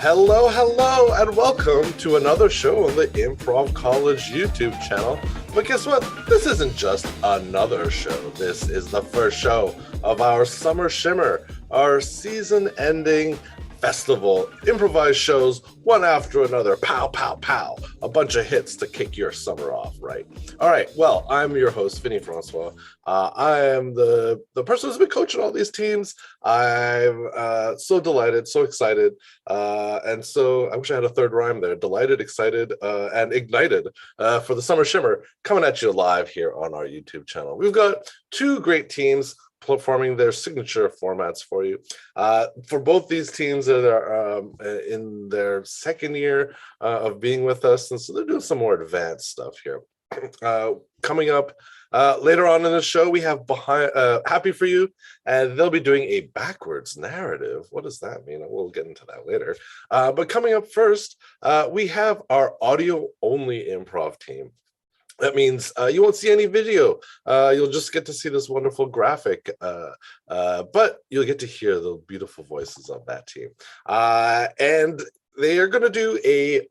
Hello, and welcome to another show on the Improv College YouTube channel. But guess what? This isn't just another show. This is the first show of our Summer Shimmer, our season-ending festival. Improvised shows, one after another. Pow, pow, pow. A bunch of hits to kick your summer off, right? All right, well, I'm your host, Vinny Francois. I am the person who's been coaching all these teams. I'm so delighted, so excited, and so I wish I had a third rhyme there. Delighted, excited, and ignited for the Summer Shimmer coming at you live here on our YouTube channel. We've got two great teams performing their signature formats for you. For both these teams that are in their second year of being with us, and so they're doing some more advanced stuff here. Coming up later on in the show, we have Happy For You, and they'll be doing a backwards narrative. What does that mean? We'll get into that later. But coming up first, we have our audio-only improv team. That means you won't see any video. You'll just get to see this wonderful graphic, but you'll get to hear the beautiful voices of that team. And they are going to do a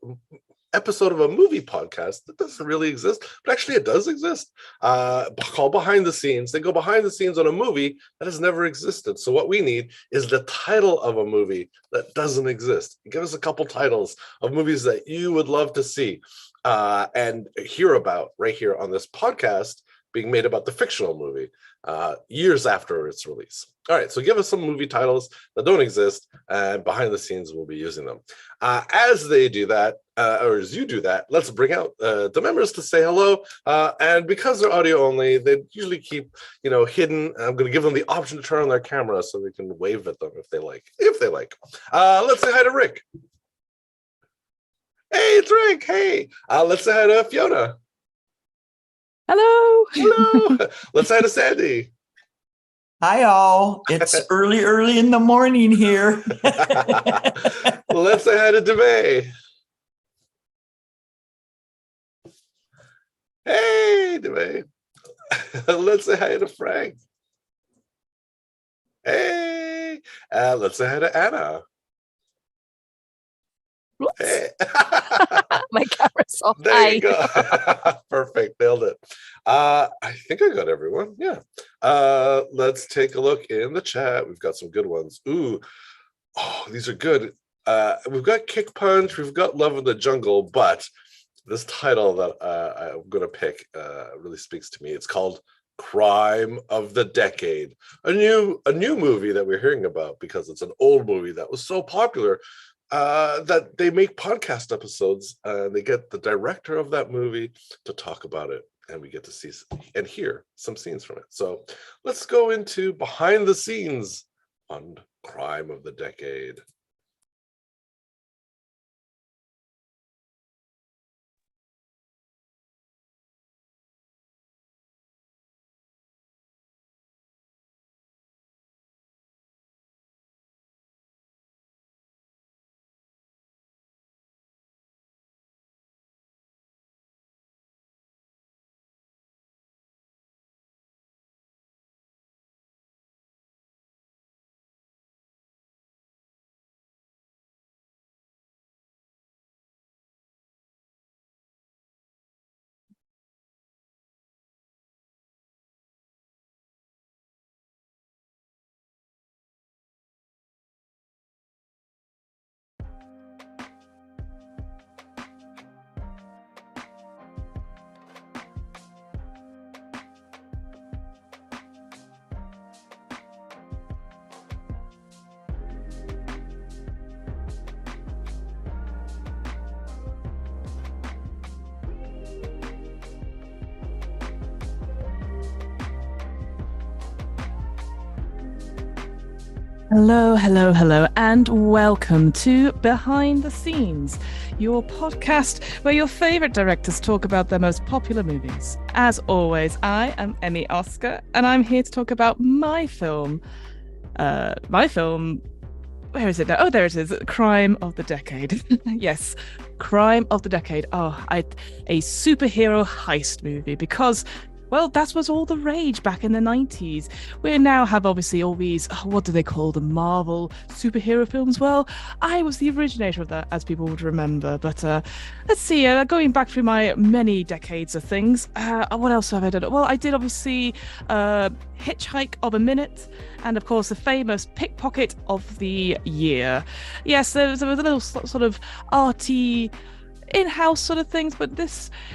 episode of a movie podcast that doesn't really exist, but actually it does exist, called Behind the Scenes. They go behind the scenes on a movie that has never existed. So what we need is the title of a movie that doesn't exist. Give us a couple titles of movies that you would love to see and hear about right here on this podcast being made about the fictional movie years after its release. All right, so give us some movie titles that don't exist, and behind the scenes we'll be using them. As they do that, or as you do that, let's bring out the members to say hello. And because they're audio only, they usually keep, hidden. I'm going to give them the option to turn on their camera so they can wave at them if they like. Let's say hi to Rick. Hey, it's Rick. Hey, let's say hi to Fiona. Hello. Let's say hi to Sandy. Hi, all. It's early in the morning here. Let's say hi to Devay. Hey, Devay. Let's say hi to Frank. Hey. Let's say hi to Anna. Hey. My camera's off. There you go. Perfect. Nailed it. I think I got everyone. Yeah. Let's take a look in the chat. We've got some good ones. Ooh. Oh, these are good. We've got Kick Punch. We've got Love in the Jungle. But this title that I'm going to pick really speaks to me. It's called Crime of the Decade. A new movie that we're hearing about because it's an old movie that was so popular that they make podcast episodes, and they get the director of that movie to talk about it, and we get to see and hear some scenes from it. So let's go into behind the scenes on Crime of the Decade. Hello, and welcome to Behind the Scenes, your podcast where your favorite directors talk about their most popular movies. As always, I am Emmy Oscar, and I'm here to talk about my film. Where is it now? Oh, there it is. Crime of the Decade. Yes, Crime of the Decade. A superhero heist movie, because Well, that was all the rage back in the 90s. We now have obviously all these, what do they call them, Marvel superhero films? Well, I was the originator of that, as people would remember. But let's see, going back through my many decades of things, what else have I done? Well, I did obviously Hitchhike of a Minute, and of course the famous Pickpocket of the Year. Yes, there was a little sort of arty in-house sort of things, but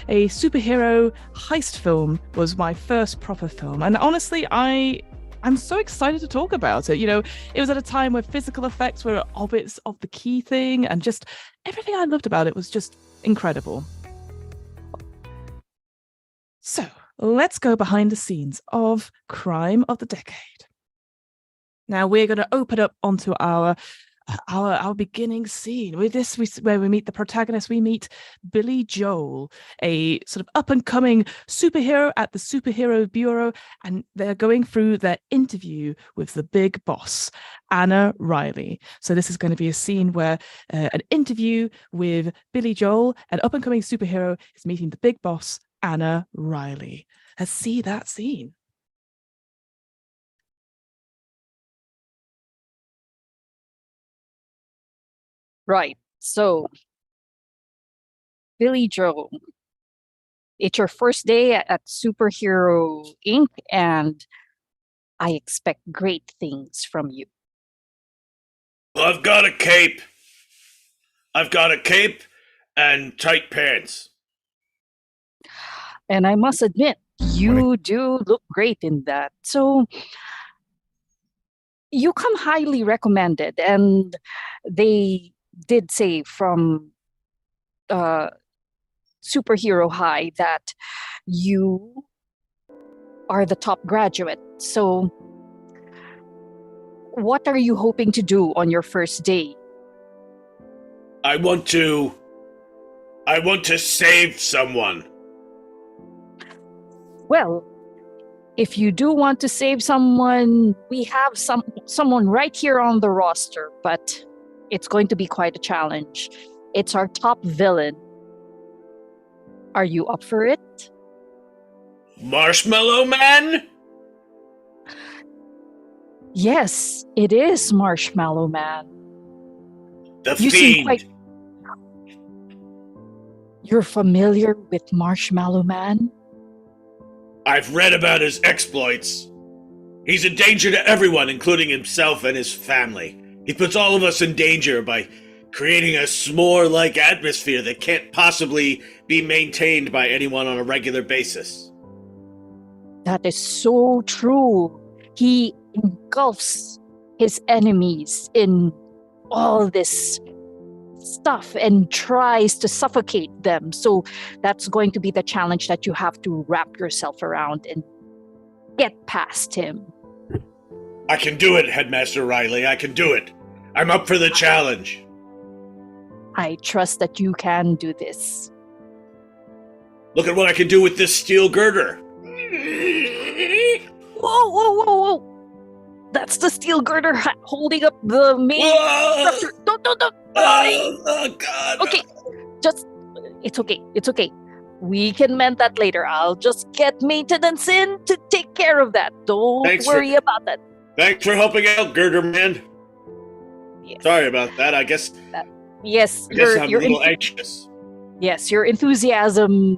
a superhero heist film was my first proper film, and honestly I'm so excited to talk about it. It was at a time where physical effects were obits of the key thing, and just everything I loved about it was just incredible. So let's go behind the scenes of Crime of the Decade. Now we're going to open up onto our beginning scene with this, where we meet the protagonist. We meet Billy Joel, a sort of up and coming superhero at the Superhero Bureau, and they're going through their interview with the big boss, Anna Riley. So this is going to be a scene where an interview with Billy Joel, an up and coming superhero, is meeting the big boss, Anna Riley. Let's see that scene. Right. So, Billy Joel, it's your first day at Superhero Inc., and I expect great things from you. I've got a cape. I've got a cape and tight pants. And I must admit, you do look great in that. So, you come highly recommended, and they did say from Superhero High that you are the top graduate. So, what are you hoping to do on your first day? I want to save someone. Well, if you do want to save someone, we have someone right here on the roster, but it's going to be quite a challenge. It's our top villain. Are you up for it? Marshmallow Man? Yes, it is Marshmallow Man. The You seem Fiend. You're familiar with Marshmallow Man? I've read about his exploits. He's a danger to everyone, including himself and his family. He puts all of us in danger by creating a s'more-like atmosphere that can't possibly be maintained by anyone on a regular basis. That is so true. He engulfs his enemies in all this stuff and tries to suffocate them. So that's going to be the challenge that you have to wrap yourself around and get past him. I can do it, Headmaster Riley. I can do it. I'm up for the challenge. I trust that you can do this. Look at what I can do with this steel girder. Whoa, whoa, whoa, whoa! That's the steel girder holding up the main Whoa! structure. Don't. Oh, God. Okay, it's okay. We can mend that later. I'll just get maintenance in to take care of that. Don't worry about that. Thanks for helping out, Girder Man. Yes. Sorry about that. I guess I'm a little anxious. Yes, your enthusiasm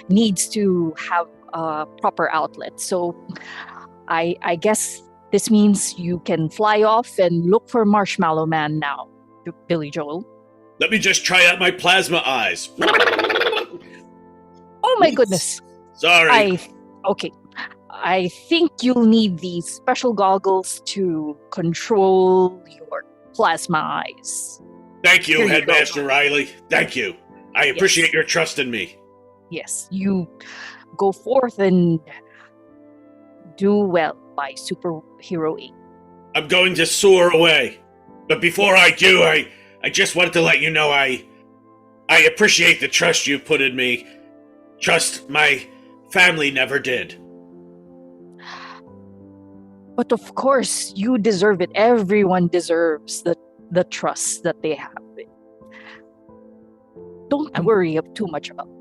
needs to have a proper outlet. So I guess this means you can fly off and look for Marshmallow Man now, Billy Joel. Let me just try out my plasma eyes. Oh my goodness. Sorry. Okay. I think you'll need these special goggles to control your plasma eyes. Thank you, Here you Headmaster go. Riley. Thank you. I appreciate your trust in me. Yes, you go forth and do well by Superhero Inc. I'm going to soar away. But before I do, I just wanted to let you know I appreciate the trust you put in me. Trust my family never did. But of course, you deserve it. Everyone deserves the trust that they have. Don't worry too much about it.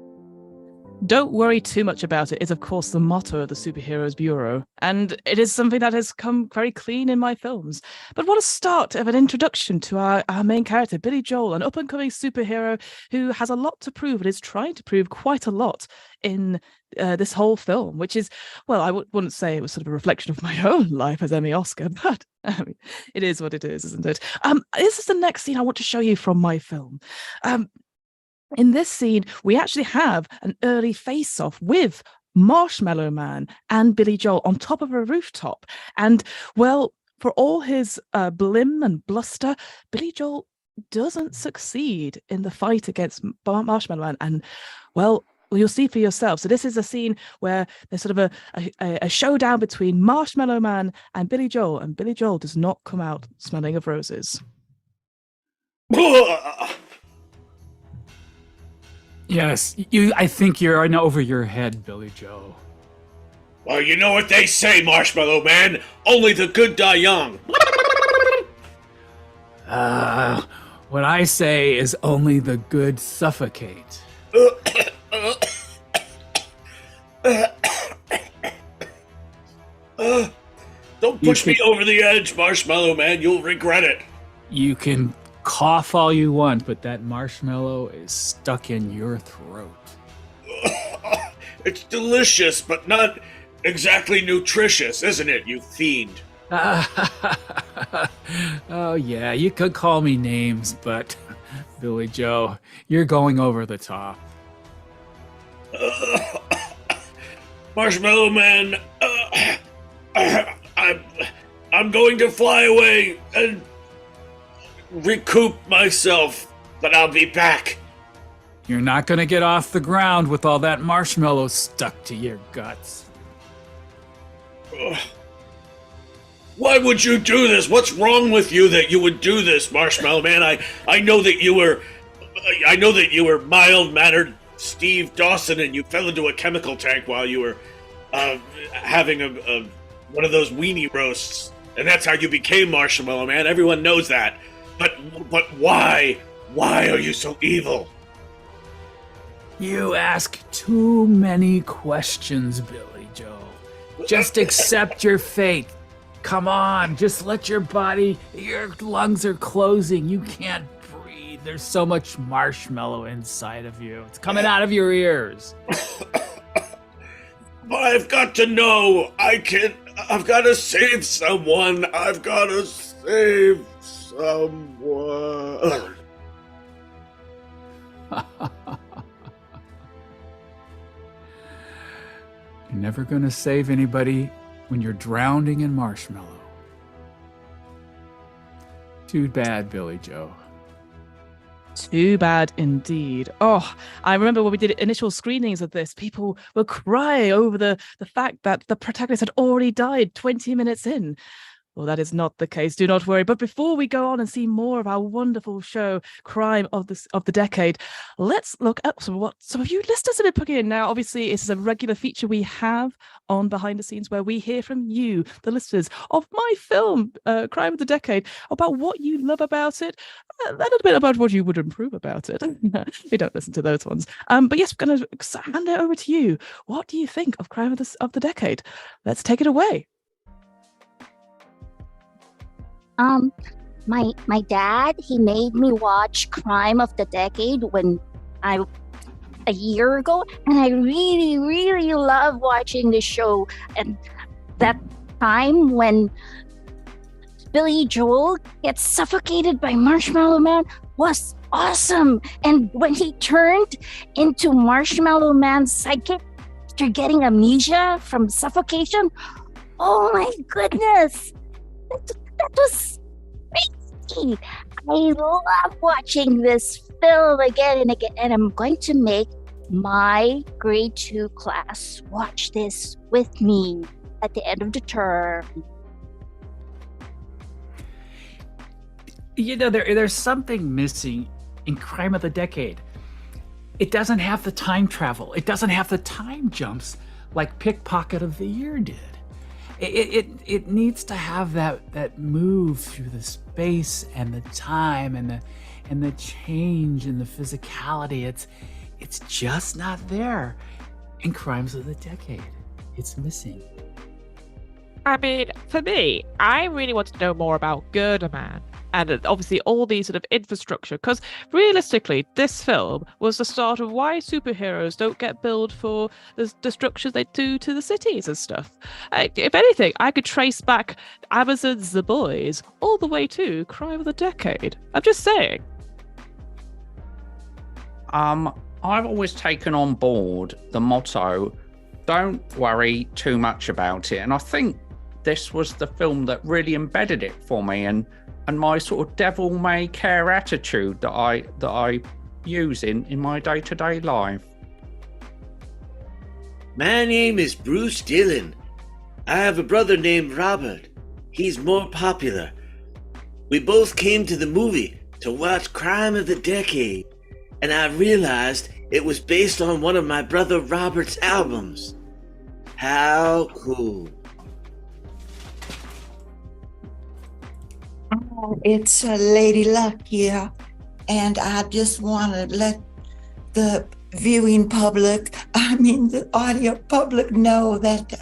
Don't worry too much about it is, of course, the motto of the Superheroes Bureau, and it is something that has come very clean in my films. But what a start of an introduction to our main character, Billy Joel, an up-and-coming superhero who has a lot to prove and is trying to prove quite a lot in this whole film, which is, well, I wouldn't say it was sort of a reflection of my own life as Emmy Oscar, but I mean, it is what it is, isn't it? This is the next scene I want to show you from my film. In this scene, we actually have an early face-off with Marshmallow Man and Billy Joel on top of a rooftop. And, well, for all his blim and bluster, Billy Joel doesn't succeed in the fight against Marshmallow Man. And, well, you'll see for yourself. So this is a scene where there's sort of a showdown between Marshmallow Man and Billy Joel does not come out smelling of roses. Yes, I think you're in over your head, Billy Joe. Well, you know what they say, Marshmallow Man. Only the good die young. What I say is only the good suffocate. Don't push me over the edge, Marshmallow Man. You'll regret it. You can cough all you want, but that marshmallow is stuck in your throat. It's delicious, but not exactly nutritious, isn't it, you fiend? Oh, yeah, you could call me names, but Billy Joe, you're going over the top. Marshmallow Man, I'm going to fly away and recoup myself, but I'll be back. You're not gonna get off the ground with all that marshmallow stuck to your guts. Why would you do this? What's wrong with you that you would do this, Marshmallow Man? I know that you were mild-mannered Steve Dawson, and you fell into a chemical tank while you were having a one of those weenie roasts, and that's how you became Marshmallow Man. Everyone knows that. But why? Why are you so evil? You ask too many questions, Billy Joe. Just accept your fate. Come on, just let your lungs are closing. You can't breathe. There's so much marshmallow inside of you. It's coming out of your ears. But I've got to know. I've got to save someone. I've got to save someone. You're never gonna save anybody when you're drowning in marshmallow. Too bad, Billy Joe. Too bad indeed. Oh, I remember when we did initial screenings of this, people were crying over the fact that the protagonist had already died 20 minutes in. Well, that is not the case. Do not worry. But before we go on and see more of our wonderful show, Crime of the Decade, let's look at what some of you listeners have been putting in. Now, obviously, it's a regular feature we have on Behind the Scenes where we hear from you, the listeners of my film, Crime of the Decade, about what you love about it, a little bit about what you would improve about it. We don't listen to those ones. But yes, we're going to hand it over to you. What do you think of Crime of the Decade? Let's take it away. My dad, he made me watch Crime of the Decade a year ago, and I really, really love watching this show. And that time when Billy Joel gets suffocated by Marshmallow Man was awesome. And when he turned into Marshmallow Man's sidekick after getting amnesia from suffocation, oh my goodness. That was crazy. I love watching this film again and again, and I'm going to make my grade 2 class watch this with me at the end of the term. You know, there's something missing in Crime of the Decade. It doesn't have the time travel. It doesn't have the time jumps like Pickpocket of the Year did. It needs to have that move through the space and the time and the change and the physicality. It's just not there. in Crimes of the Decade. It's missing. I mean, for me, I really want to know more about Girder Man and obviously all these sort of infrastructure, because realistically, this film was the start of why superheroes don't get billed for the destructions they do to the cities and stuff. If anything, I could trace back Amazon's The Boys all the way to Crime of the Decade. I'm just saying. I've always taken on board the motto, don't worry too much about it. And I think this was the film that really embedded it for me, and my sort of devil may care attitude that I use in my day-to-day life. My name is Bruce Dillon. I have a brother named Robert. He's more popular. We both came to the movie to watch Crime of the Decade, and I realized it was based on one of my brother Robert's albums. How cool. It's Lady Luck here, and I just want to let the viewing public, the audio public know that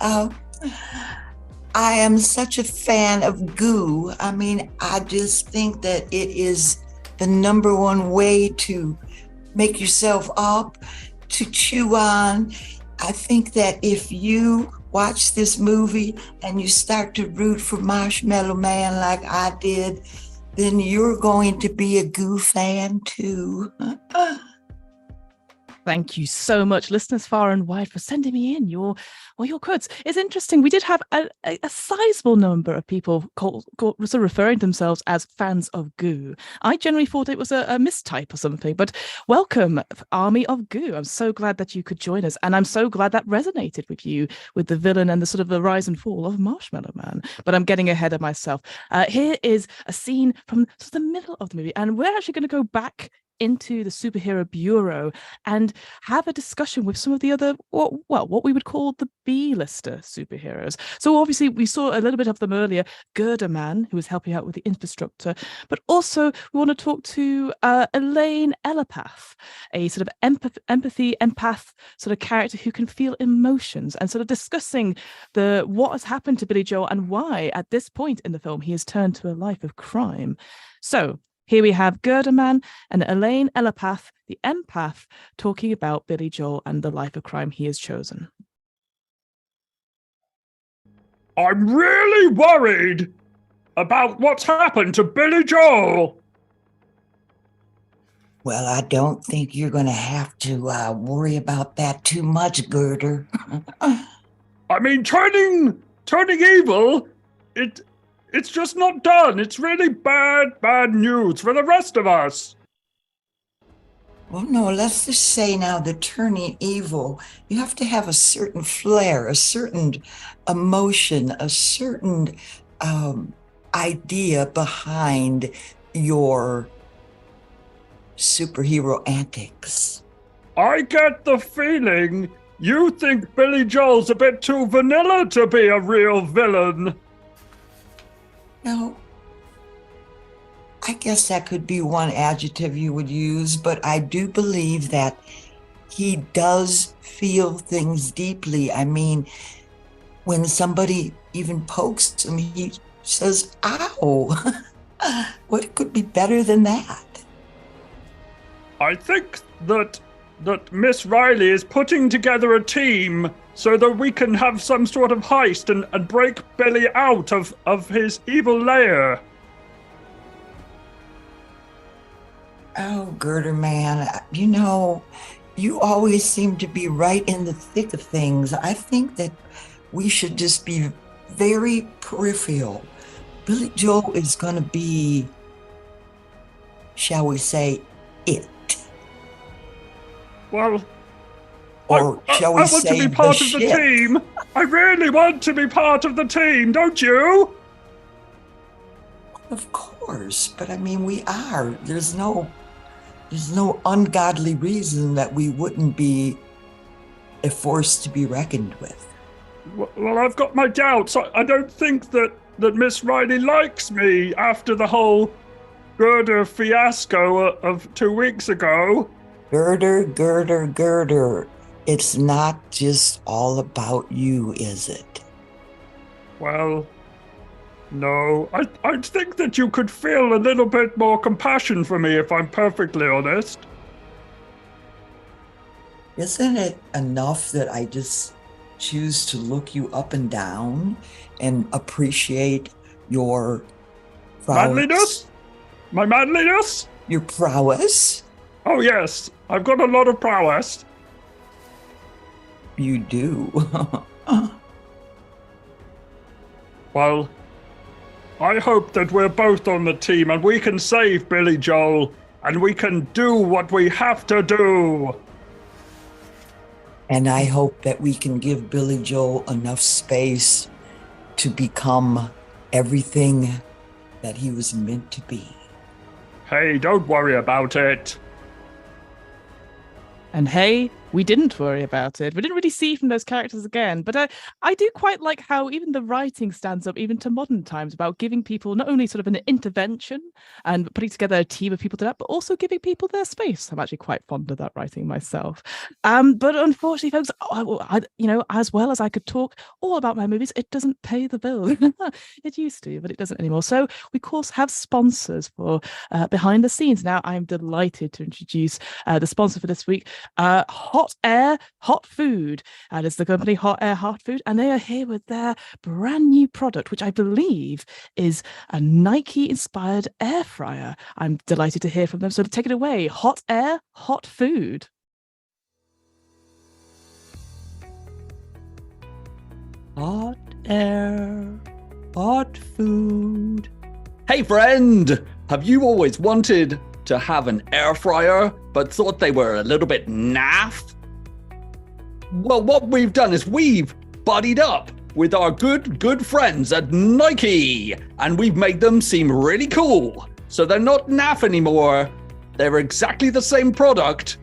I am such a fan of goo. I just think that it is the number one way to make yourself up, to chew on. I think that if you watch this movie and you start to root for Marshmallow Man like I did, then you're going to be a Goo fan too. Thank you so much, listeners far and wide, for sending me in your quotes. It's interesting. We did have a sizable number of people sort of referring to themselves as fans of Goo. I generally thought it was a mistype or something, but welcome, Army of Goo. I'm so glad that you could join us, and I'm so glad that resonated with you, with the villain and the sort of the rise and fall of Marshmallow Man. But I'm getting ahead of myself. Here is a scene from sort of the middle of the movie, and we're actually going to go back into the superhero bureau and have a discussion with some of the other, what we would call the B-lister superheroes. So obviously we saw a little bit of them earlier, Girder Man, who was helping out with the infrastructure, but also we want to talk to Elaine Elapath, a sort of empath sort of character who can feel emotions, and sort of discussing what has happened to Billy Joel and why at this point in the film he has turned to a life of crime. So here we have Girder Man and Elaine Elapath, the empath, talking about Billy Joel and the life of crime he has chosen. I'm really worried about what's happened to Billy Joel. Well, I don't think you're going to have to worry about that too much, Girder. Turning evil, it's just not done. It's really bad news for the rest of us. Well, no, let's just say now that turning evil, you have to have a certain flair, a certain emotion, a certain idea behind your superhero antics. I get the feeling you think Billy Joel's a bit too vanilla to be a real villain. No, I guess that could be one adjective you would use, but I do believe that he does feel things deeply. When somebody even pokes him, he says, ow. What could be better than that? I think that Miss Riley is putting together a team so that we can have some sort of heist and break Billy out of his evil lair. Oh, Girder Man, you always seem to be right in the thick of things. I think that we should just be very peripheral. Billy Joel is going to be, shall we say, it. Well, or shall we say, I want to be part of the team. I really want to be part of the team, don't you? Of course, but we are. There's no ungodly reason that we wouldn't be a force to be reckoned with. Well, I've got my doubts. I don't think that Miss Riley likes me after the whole Girder fiasco of 2 weeks ago. Girder. It's not just all about you, is it? Well, no. I think that you could feel a little bit more compassion for me, if I'm perfectly honest. Isn't it enough that I just choose to look you up and down and appreciate your prowess? Manliness? My manliness? Your prowess? Oh, yes. I've got a lot of prowess. You do. Well, I hope that we're both on the team and we can save Billy Joel and we can do what we have to do. And I hope that we can give Billy Joel enough space to become everything that he was meant to be. Hey, don't worry about it. And hey, we didn't worry about it. We didn't really see from those characters again. But I do quite like how even the writing stands up even to modern times about giving people not only sort of an intervention and putting together a team of people to that, but also giving people their space. I'm actually quite fond of that writing myself. But unfortunately, folks, as well as I could talk all about my movies, it doesn't pay the bill. It used to, but it doesn't anymore. So we, of course, have sponsors for behind the scenes. Now, I'm delighted to introduce the sponsor for this week, Hot Air Hot Food. That is the company Hot Air Hot Food, and they are here with their brand new product, which I believe is a Nike-inspired air fryer. I'm delighted to hear from them. So take it away, Hot Air Hot Food. Hot air, hot food. Hey friend, have you always wanted to have an air fryer but thought they were a little bit naff? Well, what we've done is we've buddied up with our good friends at Nike, and we've made them seem really cool. So they're not naff anymore. They're exactly the same product,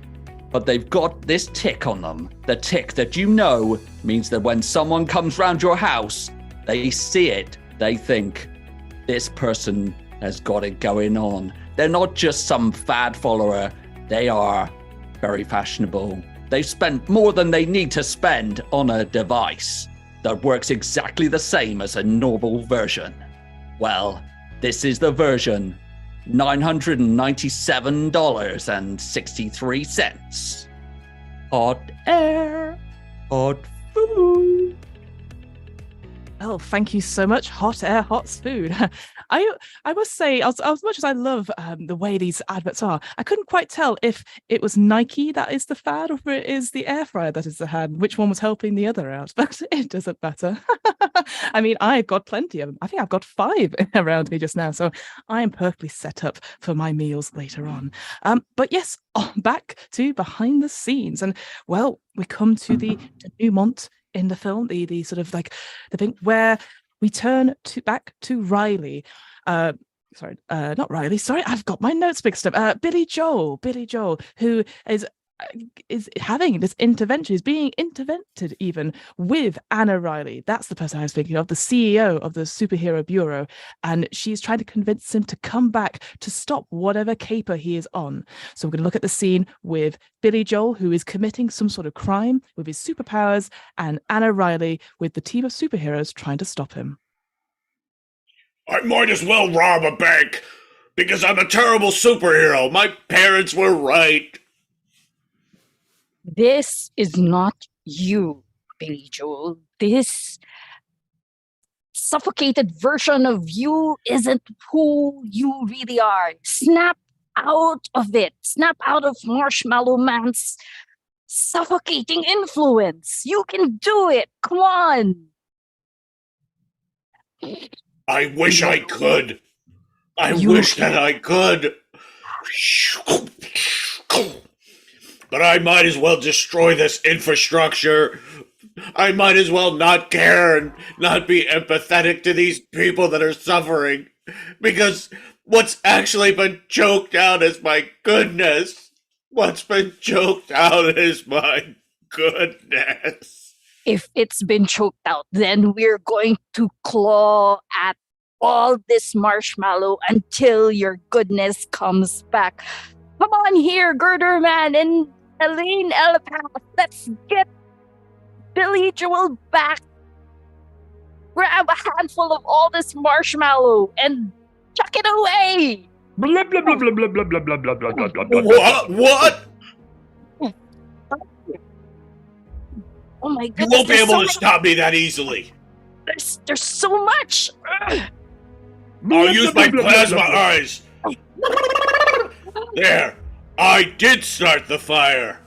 but they've got this tick on them. The tick that you know means that when someone comes round your house, they see it, they think, this person has got it going on. They're not just some fad follower. They are very fashionable. They've spent more than they need to spend on a device that works exactly the same as a normal version. Well, this is the version $997.63. Hot air, hot food. Oh, thank you so much, Hot Air Hot Food. I must say, as much as I love the way these adverts are, I couldn't quite tell if it was Nike that is the fad or if it is the air fryer that is the fad, which one was helping the other out, but it doesn't matter. I mean, I've got plenty of them. I think I've got 5 around me just now, so I am perfectly set up for my meals later on. But yes, back to behind the scenes. And well, we come to the denouement in the film, the sort of like the thing where we turn back to Riley. Not Riley. Sorry, I've got my notes mixed up. Billy Joel, who is having this intervention, is being intervented even with Anna Riley. That's the person I was thinking of, the CEO of the Superhero Bureau, and she's trying to convince him to come back to stop whatever caper he is on. So we're going to look at the scene with Billy Joel, who is committing some sort of crime with his superpowers, and Anna Riley with the team of superheroes trying to stop him. I might as well rob a bank because I'm a terrible superhero. My parents were right. This is not you, Billy Joel. This suffocated version of you isn't who you really are. Snap out of it. Snap out of Marshmallow Man's suffocating influence. You can do it. Come on. I wish I could. I wish that I could. But I might as well destroy this infrastructure. I might as well not care and not be empathetic to these people that are suffering. Because what's actually been choked out is my goodness. What's been choked out is my goodness. If it's been choked out, then we're going to claw at all this marshmallow until your goodness comes back. Come on here, Girder Man, and Elaine Elepath, let's get Billy Joel back. Grab a handful of all this marshmallow and chuck it away. Blah, blah, blah, blah, blah, blah, blah, blah, blah, blah, blah, blah, blah. What? Oh my You goodness! won't be there's able to so stop me that easily. there's so much. Ugh. I'll use my plasma eyes. There. I did start the fire.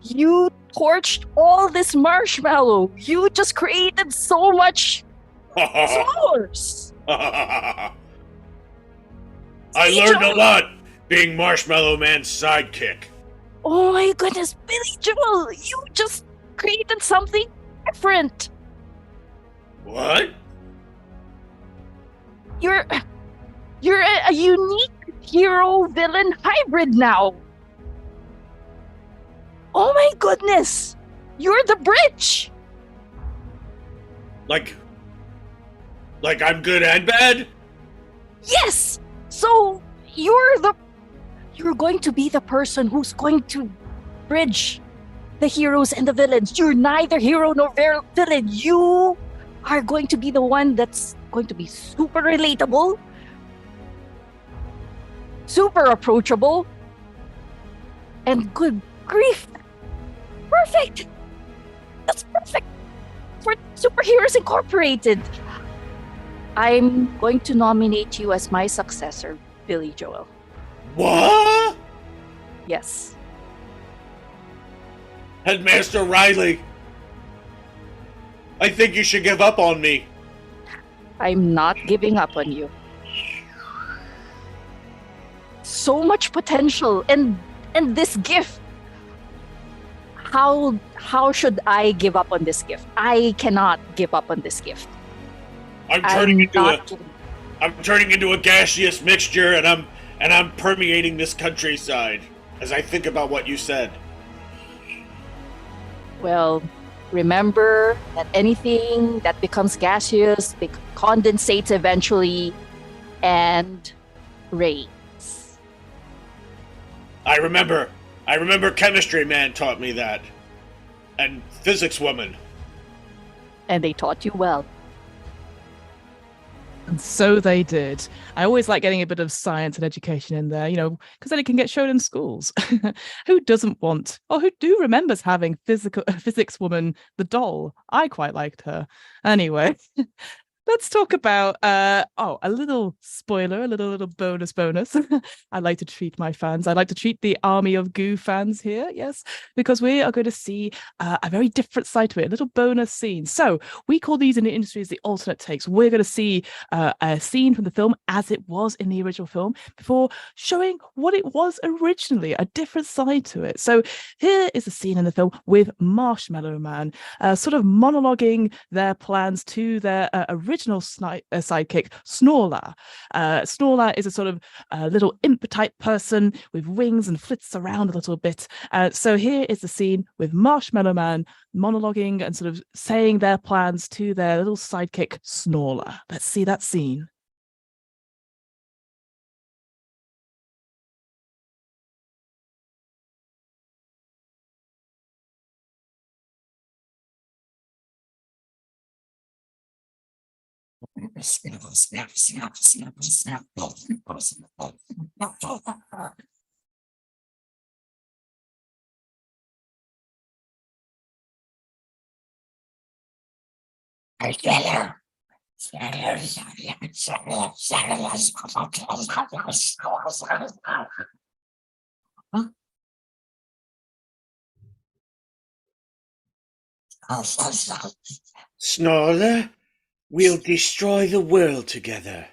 You torched all this marshmallow. You just created so much s'mores. I learned a lot being Marshmallow Man's sidekick. Oh my goodness, Billy Joel, you just created something different. What? You're a unique hero villain hybrid now. Oh my goodness, you're the bridge. Like I'm good and bad? Yes. So you're going to be the person who's going to bridge the heroes and the villains. You're neither hero nor villain. You are going to be the one that's going to be super relatable, super approachable, and good grief. Perfect. That's perfect for Superheroes Incorporated. I'm going to nominate you as my successor, Billy Joel. What? Yes. Headmaster Riley, I think you should give up on me. I'm not giving up on you. So much potential and this gift. How should I give up on this gift? I cannot give up on this gift. I'm turning into a gaseous mixture, and I'm permeating this countryside as I think about what you said. Well, remember that anything that becomes gaseous condensates eventually and rains. I remember Chemistry Man taught me that. And Physics Woman. And they taught you well. And so they did. I always like getting a bit of science and education in there, because then it can get shown in schools. Who doesn't want, or who remembers having Physics Woman, the doll? I quite liked her. Anyway, let's talk about a little spoiler, a little bonus. I like to treat my fans. I like to treat the army of Goo fans here, yes, because we are going to see a very different side to it, a little bonus scene. So we call these in the industry as the alternate takes. We're going to see a scene from the film as it was in the original film before showing what it was originally, a different side to it. So here is a scene in the film with Marshmallow Man sort of monologuing their plans to their original sidekick, Snorla. Snorla is a sort of little imp type person with wings and flits around a little bit. So here is the scene with Marshmallow Man monologuing and sort of saying their plans to their little sidekick, Snorla. Let's see that scene. Snorla, we'll destroy the world together.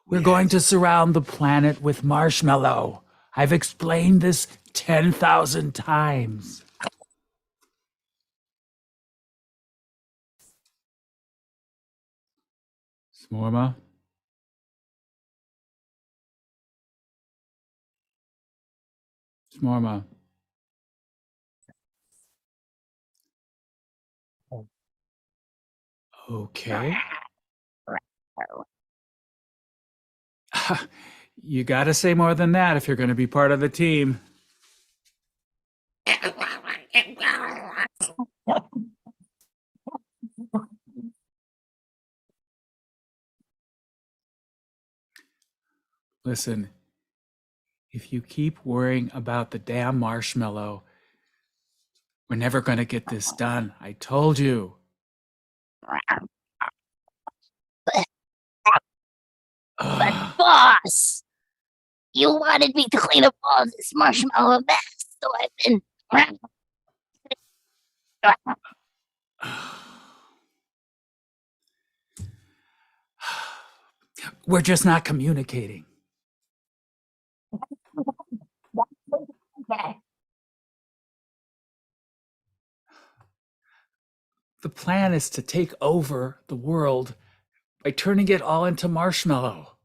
We're going to surround the planet with marshmallow. I've explained this 10,000 times. Smorma? Smorma. Okay. You gotta say more than that if you're gonna be part of the team. Listen, if you keep worrying about the damn marshmallow, we're never gonna get this done. I told you. But boss, you wanted me to clean up all this marshmallow mess, so I've been. We're just not communicating. The plan is to take over the world by turning it all into marshmallow.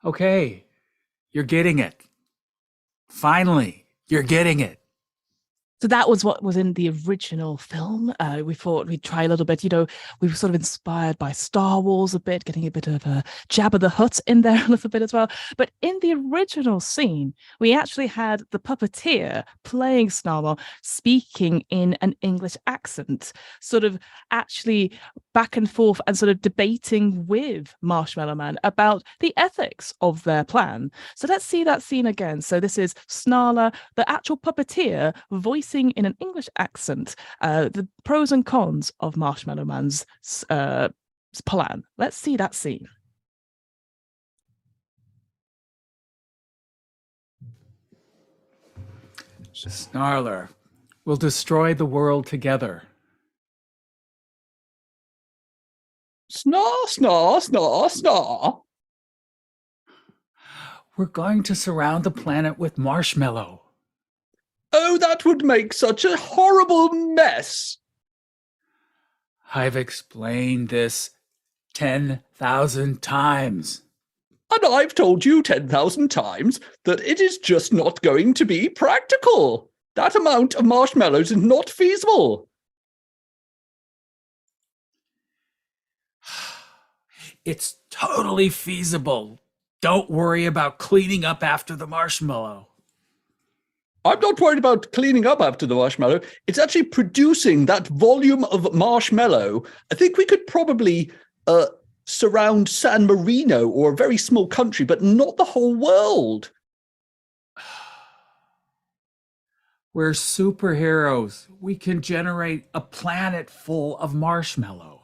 Okay, you're getting it. Finally, you're getting it. So that was what was in the original film. We thought we'd try a little bit, we were sort of inspired by Star Wars a bit, getting a bit of a Jabba the Hutt in there a little bit as well. But in the original scene, we actually had the puppeteer playing Snarl speaking in an English accent, sort of actually back and forth and sort of debating with Marshmallow Man about the ethics of their plan. So let's see that scene again. So this is Snarler, the actual puppeteer, voicing in an English accent the pros and cons of Marshmallow Man's plan. Let's see that scene. Snarler, we'll destroy the world together. Snarl, snarl, snarl, snarl. We're going to surround the planet with marshmallow. Oh, that would make such a horrible mess. I've explained this 10,000 times. And I've told you 10,000 times that it is just not going to be practical. That amount of marshmallows is not feasible. It's totally feasible. Don't worry about cleaning up after the marshmallow. I'm not worried about cleaning up after the marshmallow. It's actually producing that volume of marshmallow. I think we could probably surround San Marino or a very small country, but not the whole world. We're superheroes. We can generate a planet full of marshmallow.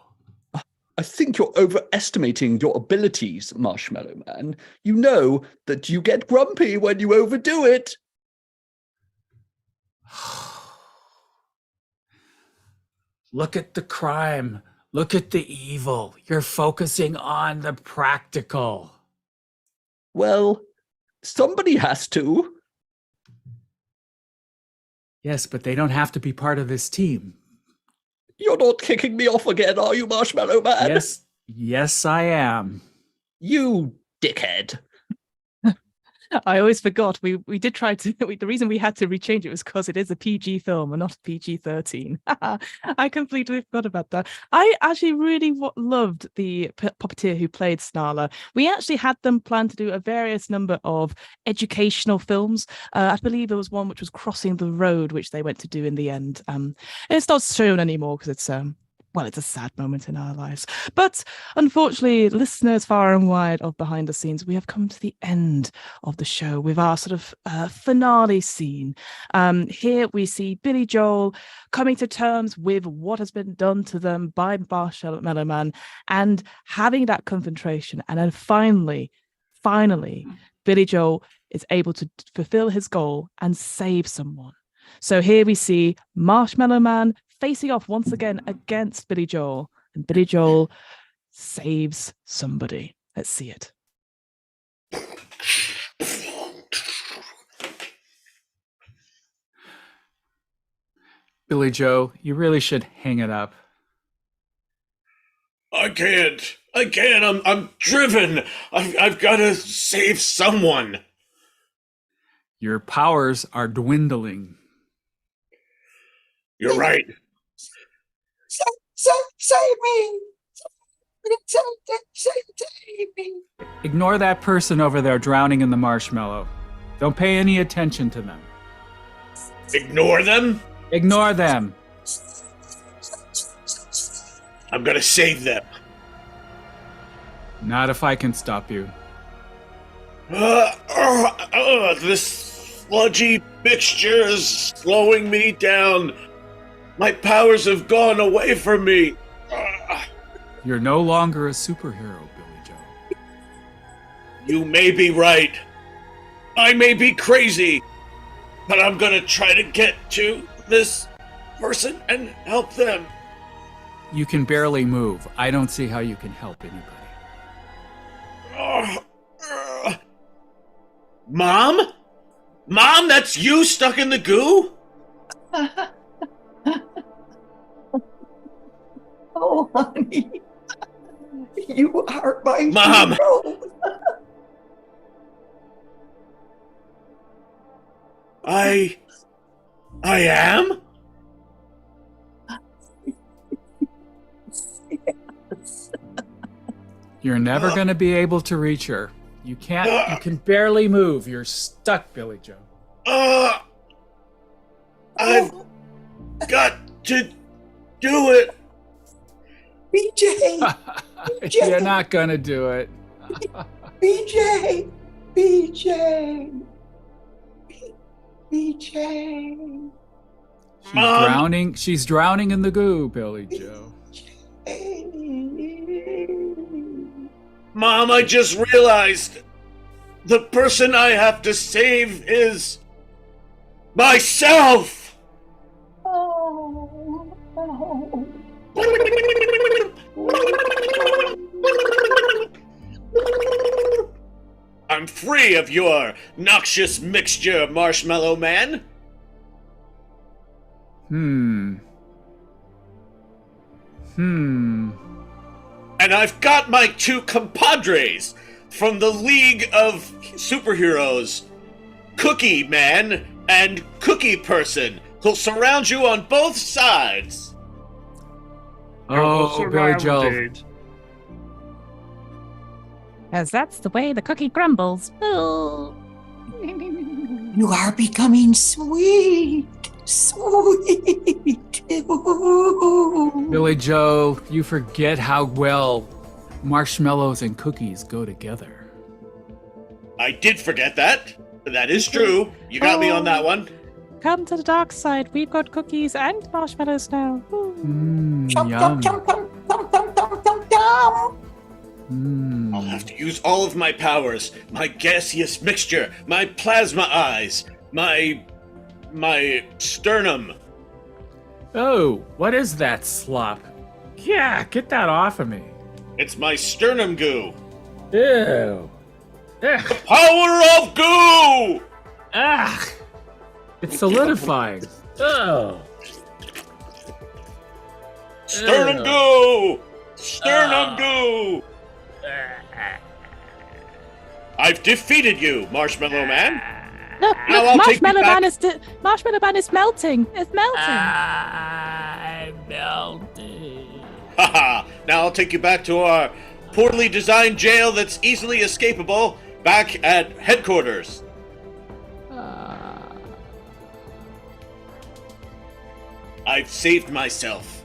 I think you're overestimating your abilities, Marshmallow Man. You know that you get grumpy when you overdo it. Look at the crime. Look at the evil. You're focusing on the practical. Well, somebody has to. Yes, but they don't have to be part of this team. You're not kicking me off again, are you, Marshmallow Man? Yes, I am. You dickhead. I always forgot. We did try to. The reason we had to rechange it was because it is a PG film and not PG-13. I completely forgot about that. I actually really loved the puppeteer who played Snarler. We actually had them plan to do a various number of educational films. I believe there was one which was Crossing the Road, which they went to do in the end. And it's not shown anymore because it's it's a sad moment in our lives. But unfortunately, listeners far and wide of Behind the Scenes, we have come to the end of the show with our sort of finale scene. Here we see Billy Joel coming to terms with what has been done to them by Marshmallow Man and having that confrontation. And then finally, Billy Joel is able to fulfill his goal and save someone. So here we see Marshmallow Man facing off once again against Billy Joel, and Billy Joel saves somebody. Let's see it. Billy Joe, you really should hang it up. I can't. I'm driven. I've got to save someone. Your powers are dwindling. You're right. Save me! Save me! Ignore that person over there drowning in the marshmallow. Don't pay any attention to them. Ignore them? Ignore them. I'm gonna save them. Not if I can stop you. This sludgy mixture is slowing me down. My powers have gone away from me. You're no longer a superhero, Billy Joe. You may be right. I may be crazy. But I'm gonna try to get to this person and help them. You can barely move. I don't see how you can help anybody. Mom? Mom, that's you stuck in the goo? Oh, honey. You are my Mom! hero. I am? Yes. You're never going to be able to reach her. You can barely move. You're stuck, Billy Joe. I've got to do it. BJ! You're not going to do it. BJ! BJ! BJ! She's drowning in the goo, Billy Joe. Mom, I just realized the person I have to save is myself. Oh, oh. I'm free of your noxious mixture, Marshmallow Man. And I've got my two compadres from the League of Superheroes, Cookie Man and Cookie Person, who'll surround you on both sides. Oh, Billy Joe. Surrounded. As that's the way the cookie crumbles. Oh. You are becoming sweet. Sweet. Ooh. Billy Joe, you forget how well marshmallows and cookies go together. I did forget that. That is true. You got me on that one. Come to the dark side. We've got cookies and marshmallows now. Ooh. Chomp, Yum. chomp, chomp, chomp, chomp, chomp, chomp, chomp. I'll have to use all of my powers. My gaseous mixture, my plasma eyes, my sternum. Oh, what is that slop? Yeah, get that off of me. It's my sternum goo. Ew. Ugh. Power of goo! Ah. It's solidifying. Oh. Sternum Ew. goo! Sternum goo! I've defeated you, Marshmallow Man. Look, Now look, I'll take you Marshmallow back. Man is Marshmallow Man is melting. It's melting. I'm melting. Haha! Now I'll take you back to our poorly designed jail that's easily escapable, back at headquarters. I've saved myself.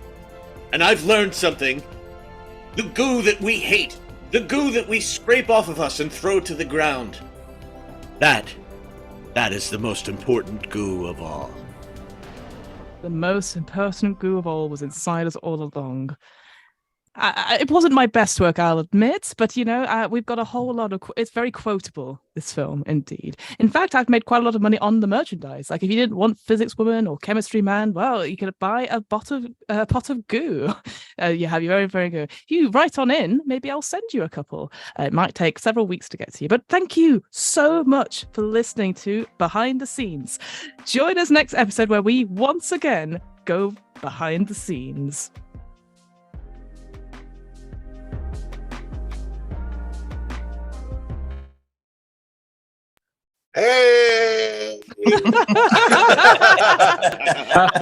And I've learned something. The goo that we hate, the goo that we scrape off of us and throw to the ground. That is the most important goo of all. The most important goo of all was inside us all along. It wasn't my best work, I'll admit, but we've got a whole lot of. It's very quotable, this film, indeed. In fact, I've made quite a lot of money on the merchandise. Like, if you didn't want Physics Woman or Chemistry Man, well, you could buy a pot of goo. You have your very, very good. If you write on in, maybe I'll send you a couple. It might take several weeks to get to you, but thank you so much for listening to Behind the Scenes. Join us next episode where we once again go behind the scenes. Hey!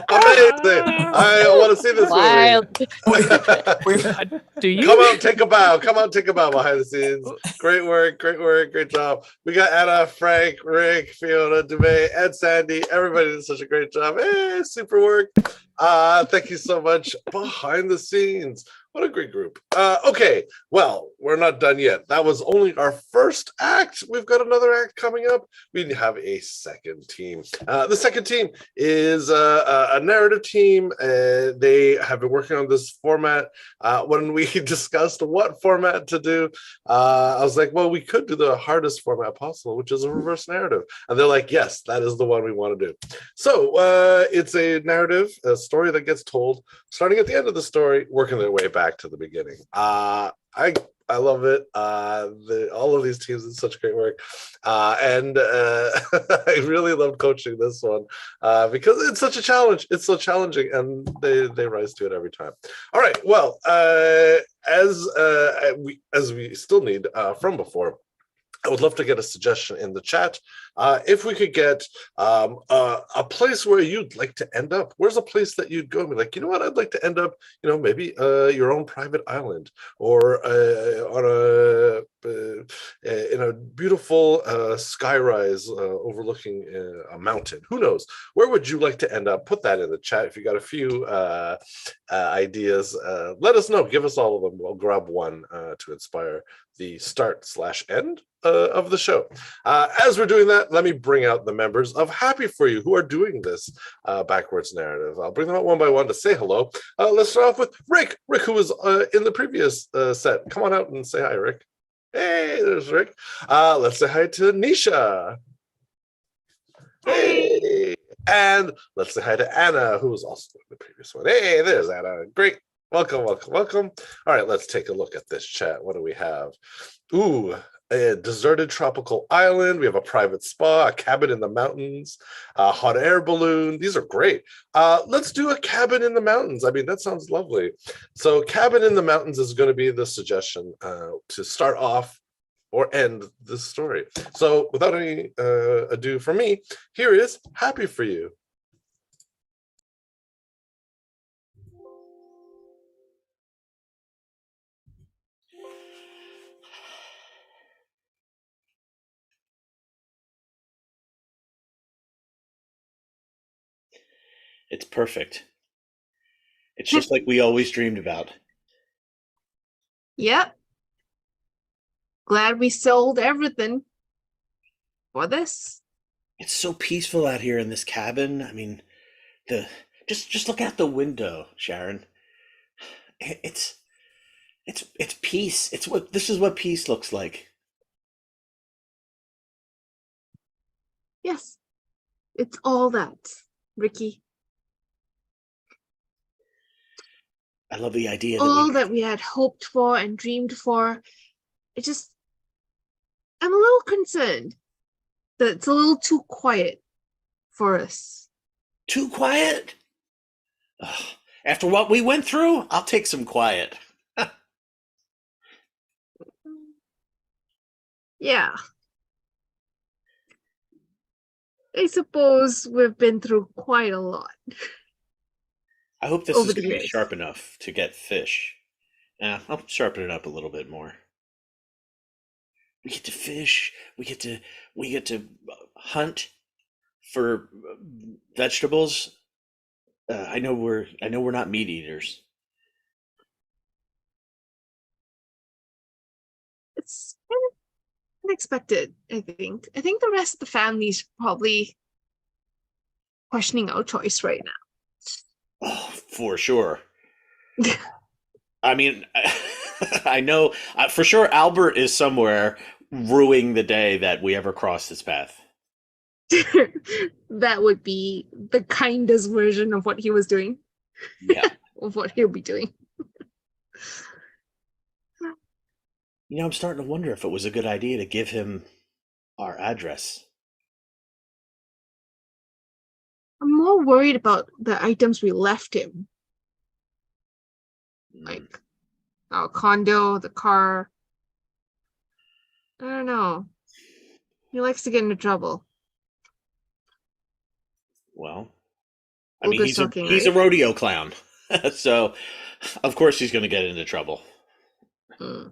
Amazing! I want to see this Wild. movie. Do you? Come out, take a bow. Come out, take a bow behind the scenes. Great work, great job. We got Anna, Frank, Rick, Fiona, Duvet, and Sandy. Everybody did such a great job. Hey, super work. Thank you so much. Behind the scenes. What a great group. Okay, well, we're not done yet. That was only our first act. We've got another act coming up. We have a second team. The second team is a narrative team. They have been working on this format. When we discussed what format to do, I was like, well, we could do the hardest format possible, which is a reverse narrative. And they're like, yes, that is the one we want to do. So it's a narrative, a story that gets told, starting at the end of the story, working their way back to the beginning. I love it. All of these teams did such great work. And I really loved coaching this one because it's such a challenge. It's so challenging, and they rise to it every time. All right. Well, as we still need from before, I would love to get a suggestion in the chat. If we could get a place where you'd like to end up. Where's a place that you'd go and be like, you know what, I'd like to end up, maybe your own private island, or in a beautiful skyrise overlooking a mountain. Who knows? Where would you like to end up? Put that in the chat. If you got a few ideas, let us know. Give us all of them. We'll grab one to inspire the start/end of the show. As we're doing that, let me bring out the members of Happy For You who are doing this backwards narrative. I'll bring them out one by one to say hello. Let's start off with Rick. Rick, who was in the previous set. Come on out and say hi, Rick. Hey, there's Rick. Let's say hi to Nisha. Hey. And let's say hi to Anna, who was also in the previous one. Hey, there's Anna. Great. Welcome. All right, let's take a look at this chat. What do we have? Ooh, a deserted tropical island. We have a private spa, a cabin in the mountains, a hot air balloon. These are great. Let's do a cabin in the mountains. I mean, that sounds lovely. So cabin in the mountains is going to be the suggestion to start off or end this story. So without any ado from me, here is Happy For You. It's perfect. It's just like we always dreamed about. Yep. Glad we sold everything for this. It's so peaceful out here in this cabin. I mean, just look out the window, Sharon. It's peace. This is what peace looks like. Yes. It's all that, Ricky. I love the idea all that we had hoped for and dreamed for. I'm a little concerned that it's a little too quiet for us. Too quiet? Ugh. After what we went through, I'll take some quiet. Yeah. I suppose we've been through quite a lot. I hope this Over is the going to be years. sharp enough to get fish. I'll sharpen it up a little bit more. We get to fish. We get to hunt for vegetables. I know we're not meat eaters. It's kind of unexpected, I think. I think the rest of the family's probably questioning our choice right now. Oh, for sure. I mean, I know for sure Albert is somewhere ruining the day that we ever crossed his path. That would be the kindest version of what he was doing. Yeah. Of what he'll be doing. I'm starting to wonder if it was a good idea to give him our address. I'm more worried about the items we left him. Like our condo, the car. I don't know. He likes to get into trouble. Well, I All mean, this talking, he's a right? rodeo clown, so of course he's going to get into trouble. Mm.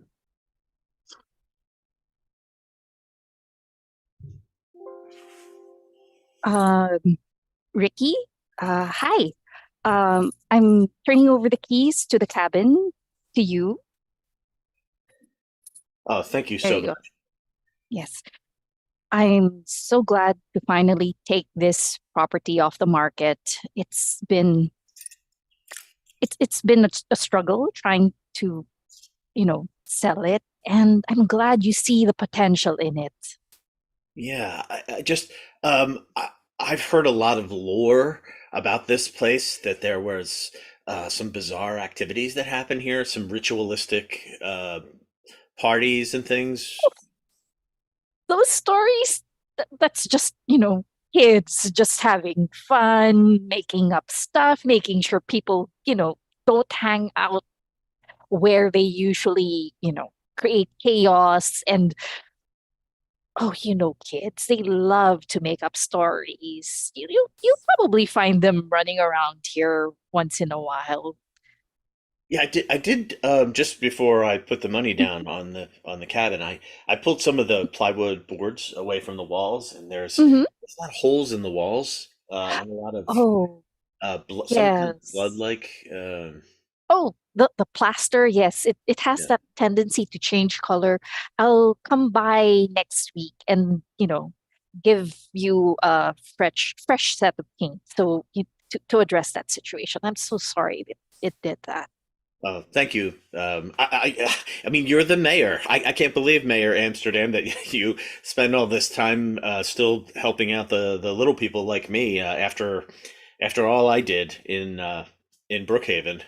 Um, Ricky, hi. I'm turning over the keys to the cabin to you. Oh, thank you There so you go. much. Yes. I'm so glad to finally take this property off the market. It's been a struggle trying to, sell it, and I'm glad you see the potential in it. Yeah, I just I've heard a lot of lore about this place that there was some bizarre activities that happen here, some ritualistic parties and things. Those stories, that's just, kids just having fun, making up stuff, making sure people, don't hang out where they usually, create chaos. And oh, kids, they love to make up stories. You probably find them running around here once in a while. Yeah, I did just before I put the money down on the cabin, I pulled some of the plywood boards away from the walls, and Hmm. there's a lot of holes in the walls, and a lot of Oh, some kind of yes. blood-like. Oh, the plaster, yes, it has Yeah. that tendency to change color. I'll come by next week and, give you a fresh set of paint to address that situation. I'm so sorry it did that. Oh, thank you. I mean, you're the mayor. I can't believe, Mayor Amsterdam, that you spend all this time still helping out the little people like me after all I did in Brookhaven.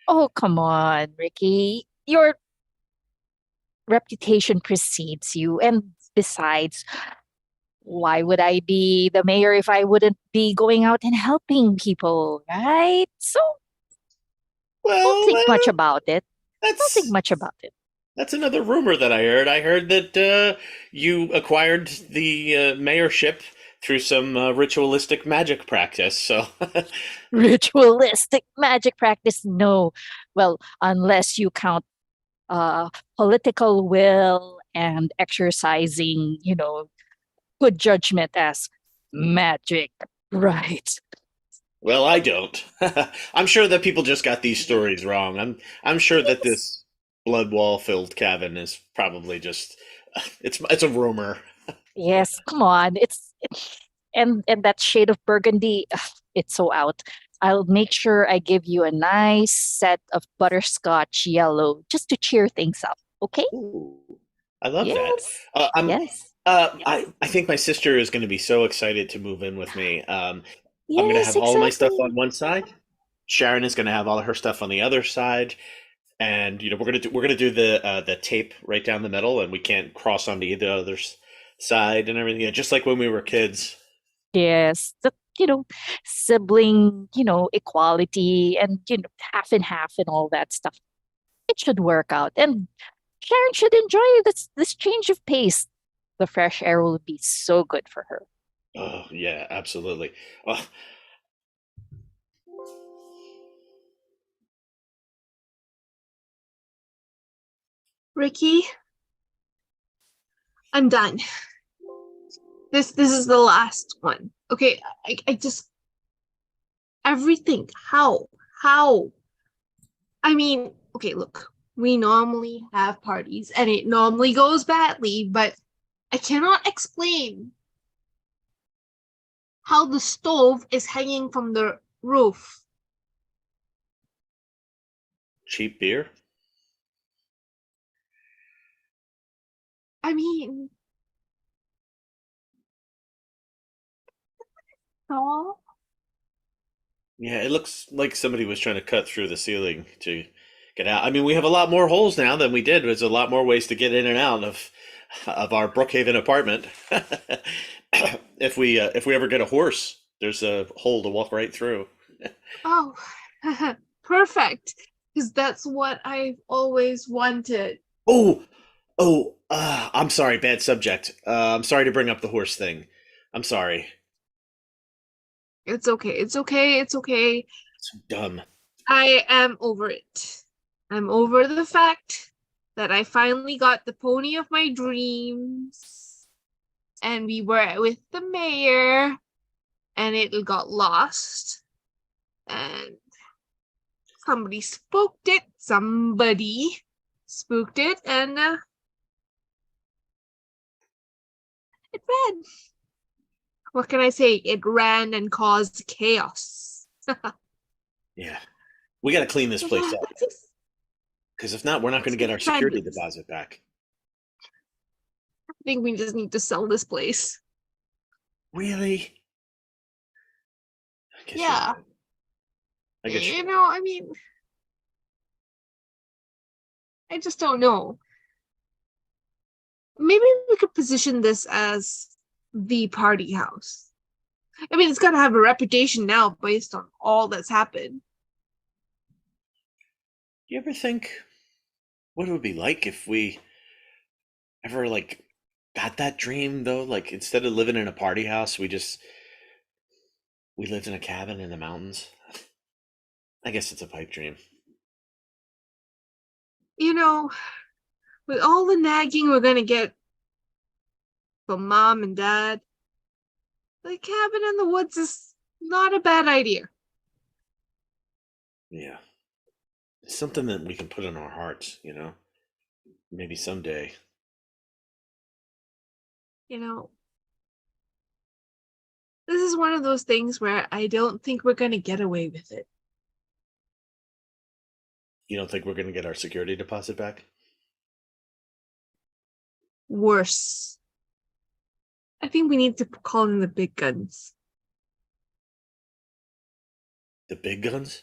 Oh, come on, Ricky. Your reputation precedes you. And besides, why would I be the mayor if I wouldn't be going out and helping people, right? So don't Well, think much about it. Don't think that's much about it. that's another rumor that I heard. I heard that you acquired the mayorship through some ritualistic magic practice. So, Ritualistic magic practice, no. Well, unless you count political will and exercising, good judgment as magic, right? well, I don't. I'm sure that people just got these stories wrong. I'm sure that Yes. this blood wall filled cabin is probably just it's a rumor. Yes, come on. And that shade of burgundy, ugh, it's so out. I'll make sure I give you a nice set of butterscotch yellow just to cheer things up. Okay? Ooh, I love that. Yes. I'm Yes. I think my sister is going to be so excited to move in with me. I'm going to Yes, have all of my stuff on exactly. one side. Sharon is going to have all of her stuff on the other side, and we're gonna do the tape right down the middle, and we can't cross onto either other's side and everything. Yeah, just like when we were kids. Yes. Sibling, equality and, half and half and all that stuff. It should work out. And Sharon should enjoy this change of pace. The fresh air will be so good for her. Oh yeah, absolutely. Oh, Ricky, I'm done. This is the last one. Okay, I just everything. How? I mean, okay, look, we normally have parties and it normally goes badly, but I cannot explain how the stove is hanging from the roof. cheap beer. I mean, oh, Yeah, it looks like somebody was trying to cut through the ceiling to get out. I mean, we have a lot more holes now than we did. There's a lot more ways to get in and out of our Brookhaven apartment. If we ever get a horse, there's a hole to walk right through. oh, perfect. Because that's what I've always wanted. Oh, I'm sorry, bad subject. I'm sorry to bring up the horse thing. I'm sorry. It's okay. It's okay. It's okay. So dumb. I am over it. I'm over the fact that I finally got the pony of my dreams, and we were with the mayor, and it got lost, and somebody spooked it. Somebody spooked it, and it ran. What can I say? It ran and caused chaos. Yeah. We got to clean this place up. Because if not, we're not going to get our security deposit back. I think we just need to sell this place. Really? I guess you're Yeah. right. I guess you're You right. know, I mean, I just don't know. Maybe we could position this as the party house. I mean, it's got to have a reputation now based on all that's happened. You ever think what it would be like if we ever like got that dream though? Like instead of living in a party house, we lived in a cabin in the mountains. I guess it's a pipe dream. You know, with all the nagging we're gonna get from mom and dad, the cabin in the woods is not a bad idea. Yeah. It's something that we can put in our hearts, you know? Maybe someday. You know, this is one of those things where I don't think we're gonna get away with it. You don't think we're going to get our security deposit back? Worse. I think we need to call in the big guns. The big guns?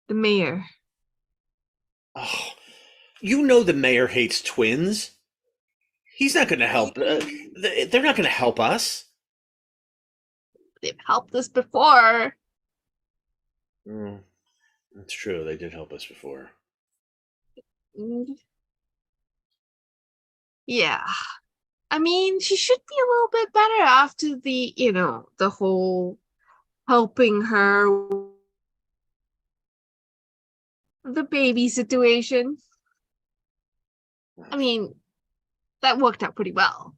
The mayor. Oh, you know the mayor hates twins. He's not going to help. They're not going to help us. They've helped us before. Mm, that's true. They did help us before. Yeah. I mean, she should be a little bit better after the whole helping her the baby situation. I mean, that worked out pretty well.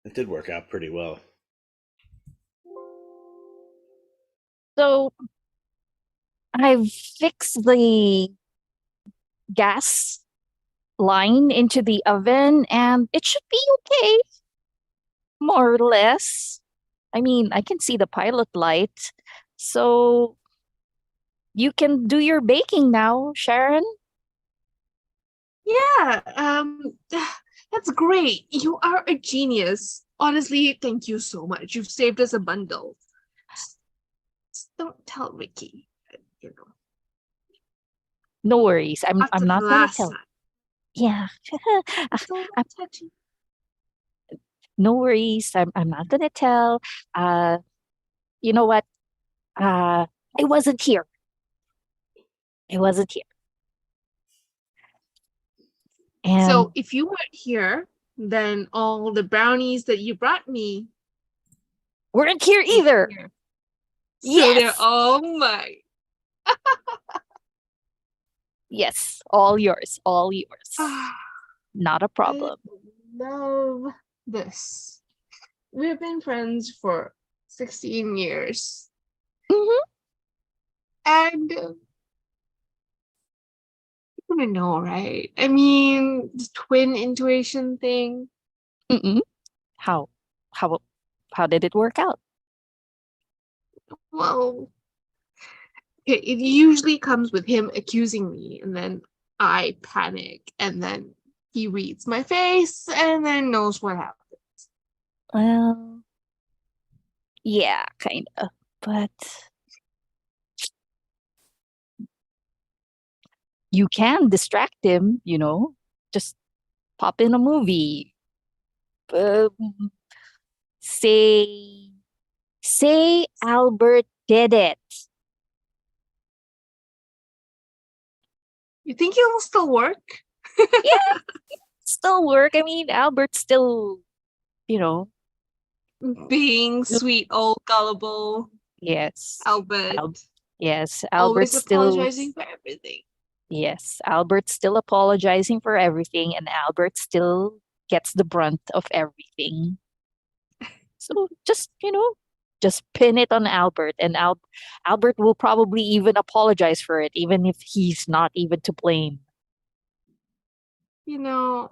It did work out pretty well. So I've fixed the gas line into the oven and it should be okay, more or less. I mean, I can see the pilot light. So you can do your baking now, Sharon. Yeah, that's great. You are a genius. Honestly, thank you so much. You've saved us a bundle. Just don't tell Ricky, you know. No worries. I'm After not the gonna last tell. time. Yeah. Don't I'm- touch it. no worries. I'm not gonna tell. You know what? I wasn't here. I wasn't here. And So if you weren't here, then all the brownies that you brought me weren't here either. here. So they're Yes. all mine. Yes, all yours, all yours. Not a problem. I love this. We've been friends for 16 years. Mhm. And you don't know, right? I mean, the twin intuition thing. Mm-mm. How how did it work out? Well, it usually comes with him accusing me, and then I panic, and then he reads my face, and then knows what happened. Well, yeah, kind of. But you can distract him, just pop in a movie. Um, say Albert did it. You think it'll still work? Yeah, still work. I mean, Albert still, Being sweet, old, gullible Yes. Albert. Yes, Always Albert's still. apologizing for everything. Yes, Albert's still apologizing for everything, and Albert still gets the brunt of everything. So just, just pin it on Albert, and Albert will probably even apologize for it, even if he's not even to blame. You know,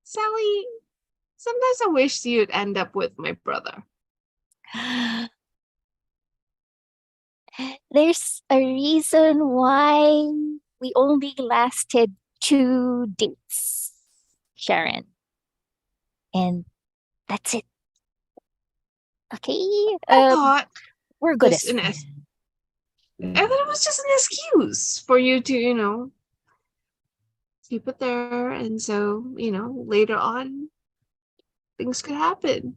Sally, sometimes I wish you'd end up with my brother. There's a reason why we only lasted 2 dates, Sharon. And that's it. Okay? I thought We're good just as an friends. I thought it was just an excuse for you to, keep it there, and so, later on things could happen.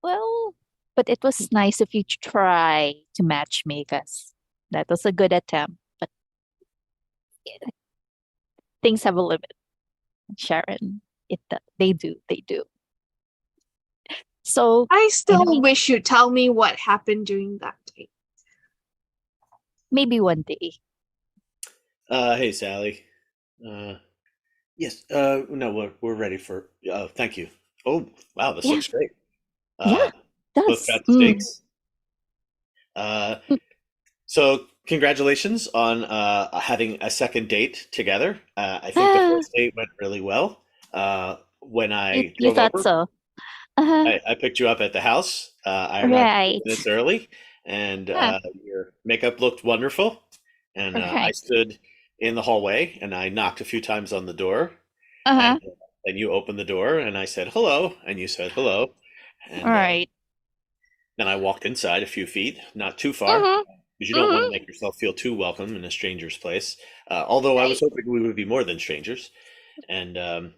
Well, but it was nice of you to try to matchmake us. That was a good attempt, but things have a limit, Sharon. They do. So I still anyway, wish you'd tell me what happened during that date. maybe one day. Hey, Sally. Yes. No, we're ready for. Thank you. Oh, wow, this Yeah. looks great. Yeah, Both got steaks. So congratulations on having a second date together. I think the first date went really well. When I You drove thought over, so? Uh-huh. I picked you up at the house. I arrived Right. minutes early, and your makeup looked wonderful. And I Right. stood in the hallway, and I knocked a few times on the door, Uh-huh. and you opened the door, and I said hello, and you said hello, and All right. then I walked inside a few feet, not too far, Mhm. because you don't want to Mhm. make yourself feel too welcome in a stranger's place. Although I was hoping we would be more than strangers. And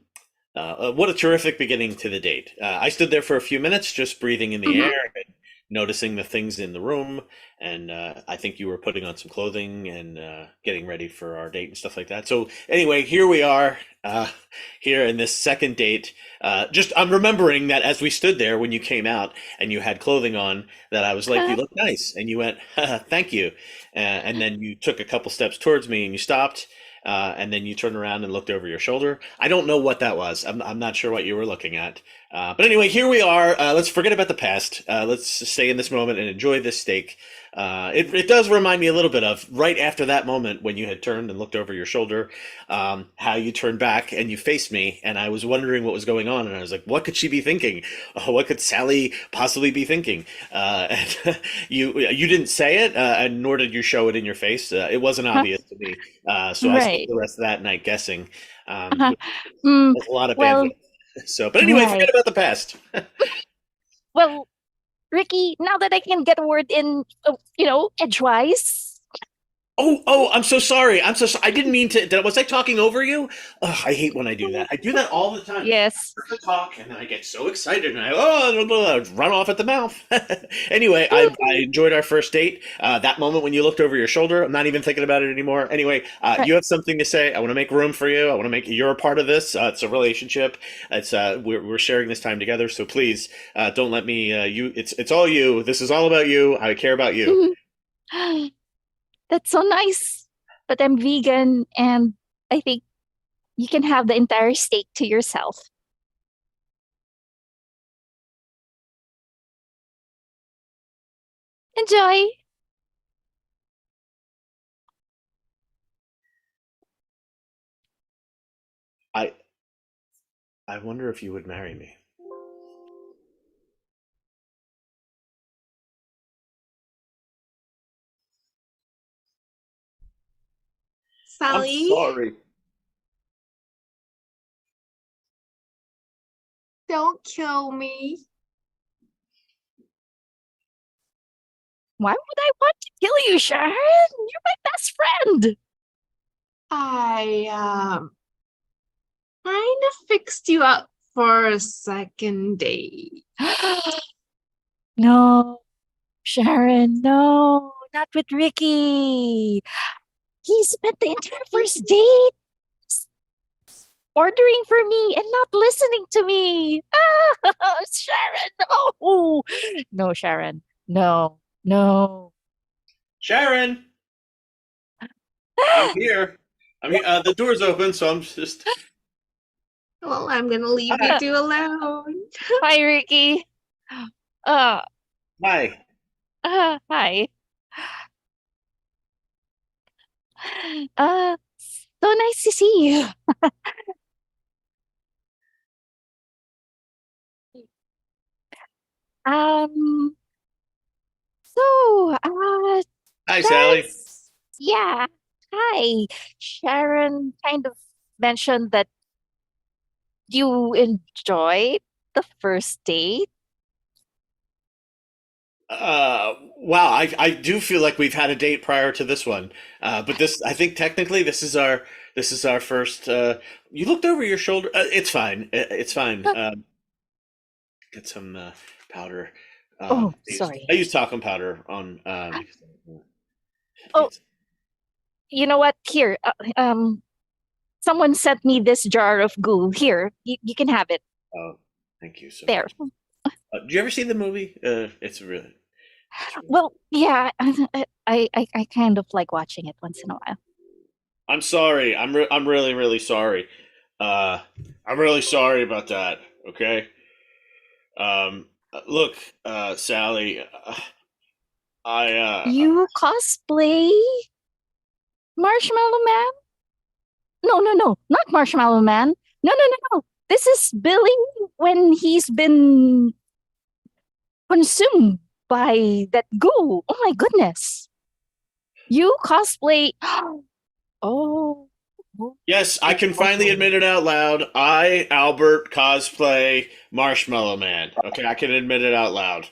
what a terrific beginning to the date. I stood there for a few minutes, just breathing in the Mhm. air and noticing the things in the room. And I think you were putting on some clothing and getting ready for our date and stuff like that. So, anyway, here we are, here in this second date. I'm remembering that as we stood there when you came out and you had clothing on, that I was like, you look nice. And you went, thank you. And then you took a couple steps towards me and you stopped. And then you turned around and looked over your shoulder. I don't know what that was. I'm not sure what you were looking at. But anyway, here we are. Let's forget about the past. Let's stay in this moment and enjoy this steak. It does remind me a little bit of right after that moment when you had turned and looked over your shoulder, how you turned back and you faced me, and I was wondering what was going on, and I was like, what could she be thinking? What could Sally possibly be thinking? And you didn't say it, and nor did you show it in your face. It wasn't obvious to me, so I spent Right. the rest of that night guessing. Uh-huh. Mm, There's a lot of well, bandwidth. So, but anyway, right. forget about the past. Well, Ricky, now that I can get a word in, edgewise. Oh, I'm so sorry. I'm so sorry. I didn't mean to. Was I talking over you? Ugh, I hate when I do that. I do that all the time. Yes. I talk and then I get so excited and I run off at the mouth. Anyway, I enjoyed our first date. That moment when you looked over your shoulder, I'm not even thinking about it anymore. Anyway, you have something to say. I want to make room for you. I want to make you're a part of this. It's a relationship. It's we're sharing this time together. So please don't let me. It's all you. This is all about you. I care about you. That's so nice. But I'm vegan, and I think you can have the entire steak to yourself. Enjoy. I wonder if you would marry me. I'm Sally, sorry. don't kill me. Why would I want to kill you, Sharon? You're my best friend. I kind of fixed you up for a second date. No, Sharon, no, not with Ricky. He spent the entire first date ordering for me and not listening to me. Ah, Sharon, no. No, Sharon. No, no. Sharon, I'm here. I'm here. The door's open, so I'm just. Well, I'm gonna leave you two alone. Hi, Ricky. Uh, Hi. Hi. So nice to see you. Um, so, Hi, Sally. yeah. Hi. Sharon kind of mentioned that you enjoyed the first date. Wow. I do feel like we've had a date prior to this one. But this, I think technically this is our first. You looked over your shoulder. It's fine. It's fine. Get some powder. Oh, sorry. I use talcum powder on. Oh, you know what? Here, someone sent me this jar of goo. Here, you can have it. Oh, thank you so There. much. Do you ever see the movie? It's really. Well, yeah, I kind of like watching it once in a while. I'm sorry. I'm really really sorry. I'm really sorry about that. Okay. Look, Sally. You cosplay Marshmallow Man? No, no, no, not Marshmallow Man. No, no, no, no. This is Billy when he's been consumed by that goo. Oh my goodness. You cosplay. Oh. Yes, I can finally admit it out loud. I, Albert, cosplay Marshmallow Man. Okay, I can admit it out loud.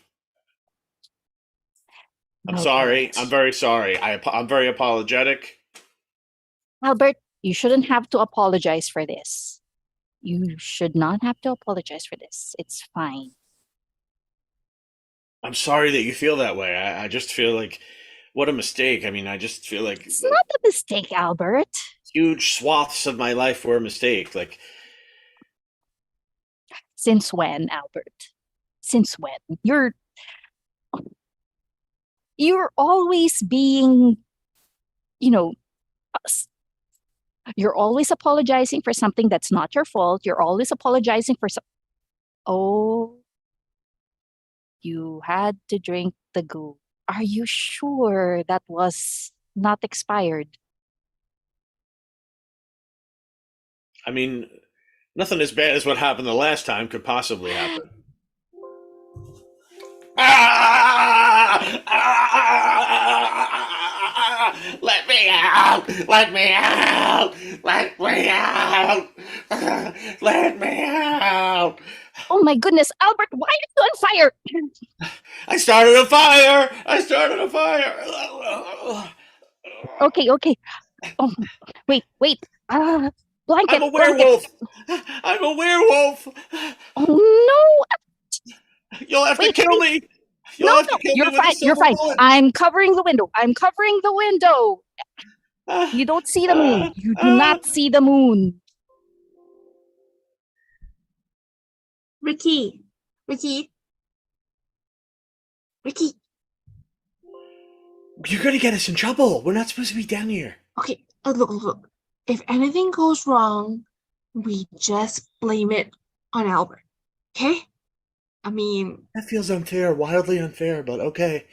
I'm sorry. I'm very sorry. I'm very apologetic. Albert, you shouldn't have to apologize for this. You should not have to apologize for this. It's fine. I'm sorry that you feel that way. I just feel like what a mistake. I mean, I just feel like It's not a mistake, Albert. huge swaths of my life were a mistake. Like, since when, Albert? Since when? You're always being, you know, you're always apologizing for something that's not your fault. You're always apologizing for some. Oh, you had to drink the goo. Are you sure that was not expired? I mean, nothing as bad as what happened the last time could possibly happen. Let me out! Let me out! Let me out! Let me out! Oh my goodness, Albert, why are you on fire? I started a fire! I started a fire! Okay, okay. Oh, wait. Blanket. I'm a werewolf! I'm a werewolf! Oh no! You'll have to kill me! You'll have to kill you're me with fine. a You're silver fine. bullet! I'm covering the window. You don't see the moon. You do not see the moon. Ricky. You're gonna get us in trouble. We're not supposed to be down here. Okay, look. If anything goes wrong, we just blame it on Albert. Okay? I mean, That feels unfair, wildly unfair, but okay.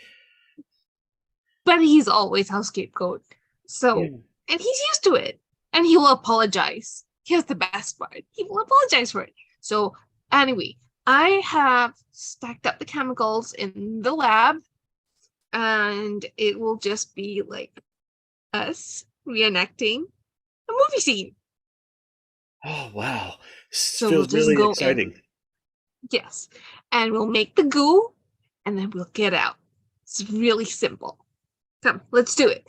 but he's always our scapegoat. So, Yeah. and he's used to it. And he will apologize. Here's the best part. He will apologize for it. So, anyway, I have stacked up the chemicals in the lab, and it will just be like us reenacting a movie scene. Oh wow. This So feels we'll just really go exciting. in. Yes. And we'll make the goo, and then we'll get out. It's really simple. Come, let's do it.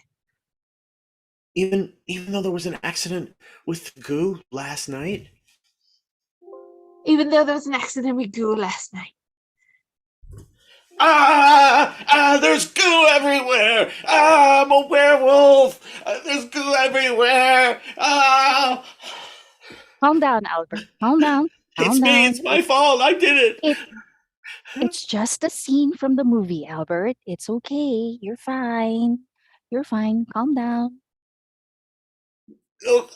Even though there was an accident with the goo last night. Even though there was an accident with goo last night. There's goo everywhere. I'm a werewolf. There's goo everywhere. Calm down, Albert. Calm down. It's Calm me. down. It's my fault. I did it. It's just a scene from the movie, Albert. It's okay. You're fine. You're fine. Calm down. Oh,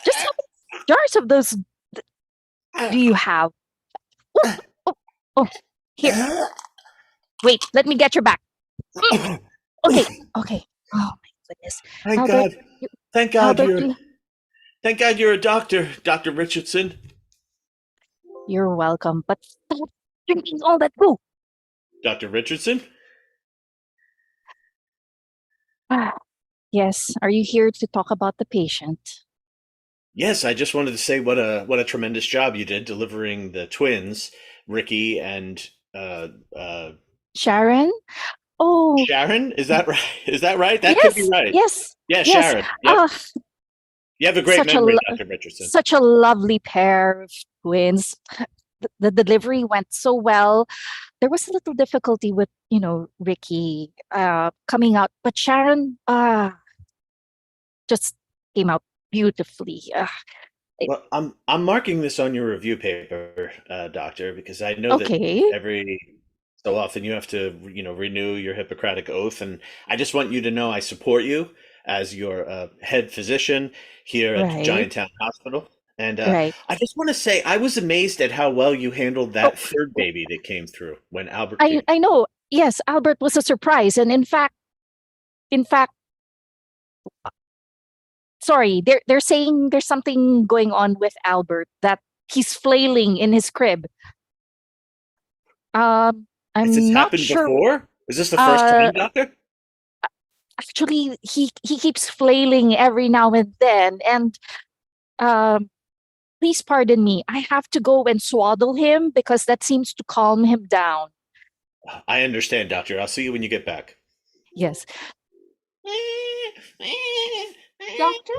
Just how many jars of those do you have? Oh, oh, oh. Here. Wait, let me get your back. Okay, okay. Oh my goodness. Thank Albert, God. Thank God Albert, Thank God you're a doctor, Dr. Richardson. you're welcome, but stop drinking all that goo. Dr. Richardson? Yes, are you here to talk about the patient? Yes, I just wanted to say what a tremendous job you did delivering the twins, Ricky and Sharon? Oh, Sharon. Is that right? Is that right? That could be right. yes, Yeah, yes. Sharon. Yep. You have a great Such a memory, lo- Dr. Richardson. Such a lovely pair of twins. The delivery went so well. There was a little difficulty with, Ricky coming out, but Sharon just came out beautifully. Well, I'm marking this on your review paper, Doctor, because I know that Okay, every so often you have to, renew your Hippocratic oath, and I just want you to know I support you as your head physician here at right, Gianttown Hospital. And right. I just want to say I was amazed at how well you handled Oh, that third baby that came through when Albert I came. I know. Yes, Albert was a surprise, and in fact, sorry, they're saying there's something going on with Albert that he's flailing in his crib. Has this I'm not happened sure. before? Is this the first Uh, time, Doctor? Actually, he keeps flailing every now and then, and um, please pardon me. I have to go and swaddle him because that seems to calm him down. I understand, Doctor. I'll see you when you get back. Yes. Doctor?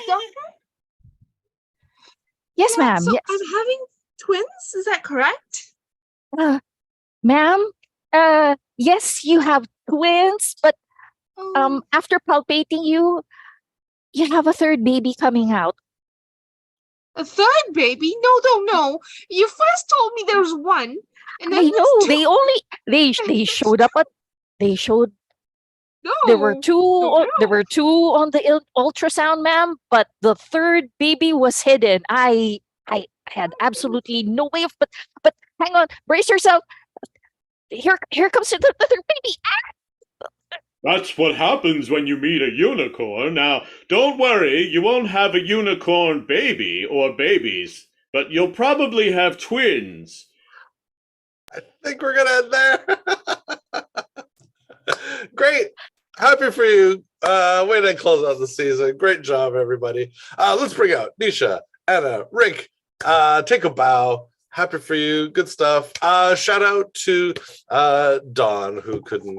Doctor? Yes, Yeah, ma'am. so Yes. I'm having twins, is that correct? Uh, Ma'am, yes, you have twins, but Oh, after palpating you, you have a third baby coming out. a third baby? No, no, no. You first told me there was one, and then I there's know two. they showed up at they showed there were No, two no, there no. were two on the ultrasound, ma'am, but the third baby was hidden. I had absolutely no way of but hang on, brace yourself. Here comes the third baby. That's what happens when you meet a unicorn. Now, don't worry, you won't have a unicorn baby or babies, but you'll probably have twins. I think we're gonna end there. Great. Happy for you. Way to close out the season. Great job, everybody. Let's bring out Nisha, Anna, Rick. Take a bow. Happy for you. Good stuff. Shout out to Dawn, who couldn't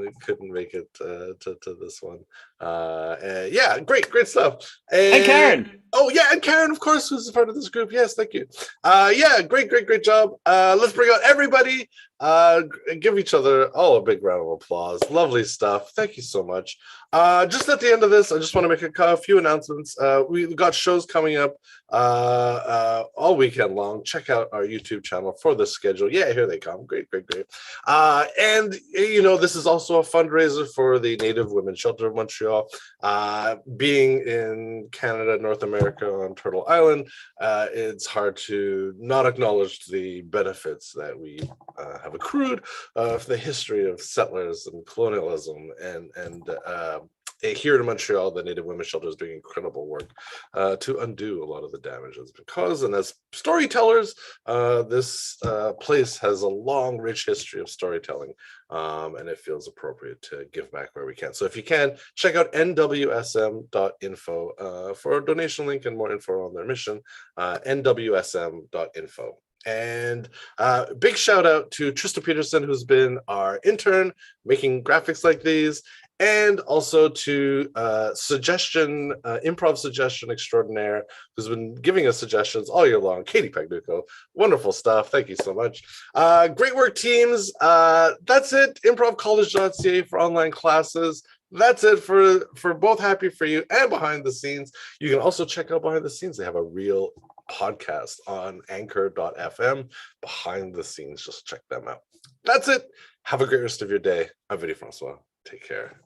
make it to this one. Yeah, great stuff. And Karen. Oh yeah, and Karen, of course, who's a part of this group. Yes, thank you. Yeah, great job. Let's bring out everybody. Give each other all a big round of applause. Lovely stuff. Thank you so much. Just at the end of this, I just want to make a few announcements. We've got shows coming up all weekend long. Check out our YouTube channel for the schedule. Yeah, here they come. Great. And this is also a fundraiser for the Native Women's Shelter of Montreal. Being in Canada, North America, on Turtle Island, it's hard to not acknowledge the benefits that we have accrued of the history of settlers and colonialism, and here in Montreal, the Native Women's Shelter is doing incredible work to undo a lot of the damage that's been caused. And as storytellers, this place has a long, rich history of storytelling, and it feels appropriate to give back where we can. So if you can, check out nwsm.info for a donation link and more info on their mission, nwsm.info. And big shout out to Trista Peterson, who's been our intern making graphics like these, and also to improv suggestion extraordinaire, who's been giving us suggestions all year long, Katie Pagnuco. Wonderful stuff. Thank you so much. Great work, teams. That's it. Improvcollege.ca for online classes. that's it for both Happy For You and Behind the Scenes. You can also check out Behind the Scenes. They have a real podcast on anchor.fm. Behind the Scenes, just check them out. That's it. Have a great rest of your day. I'm Vinny Francois. Take care.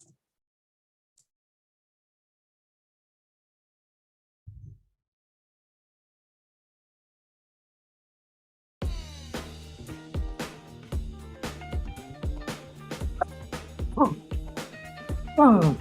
Oh.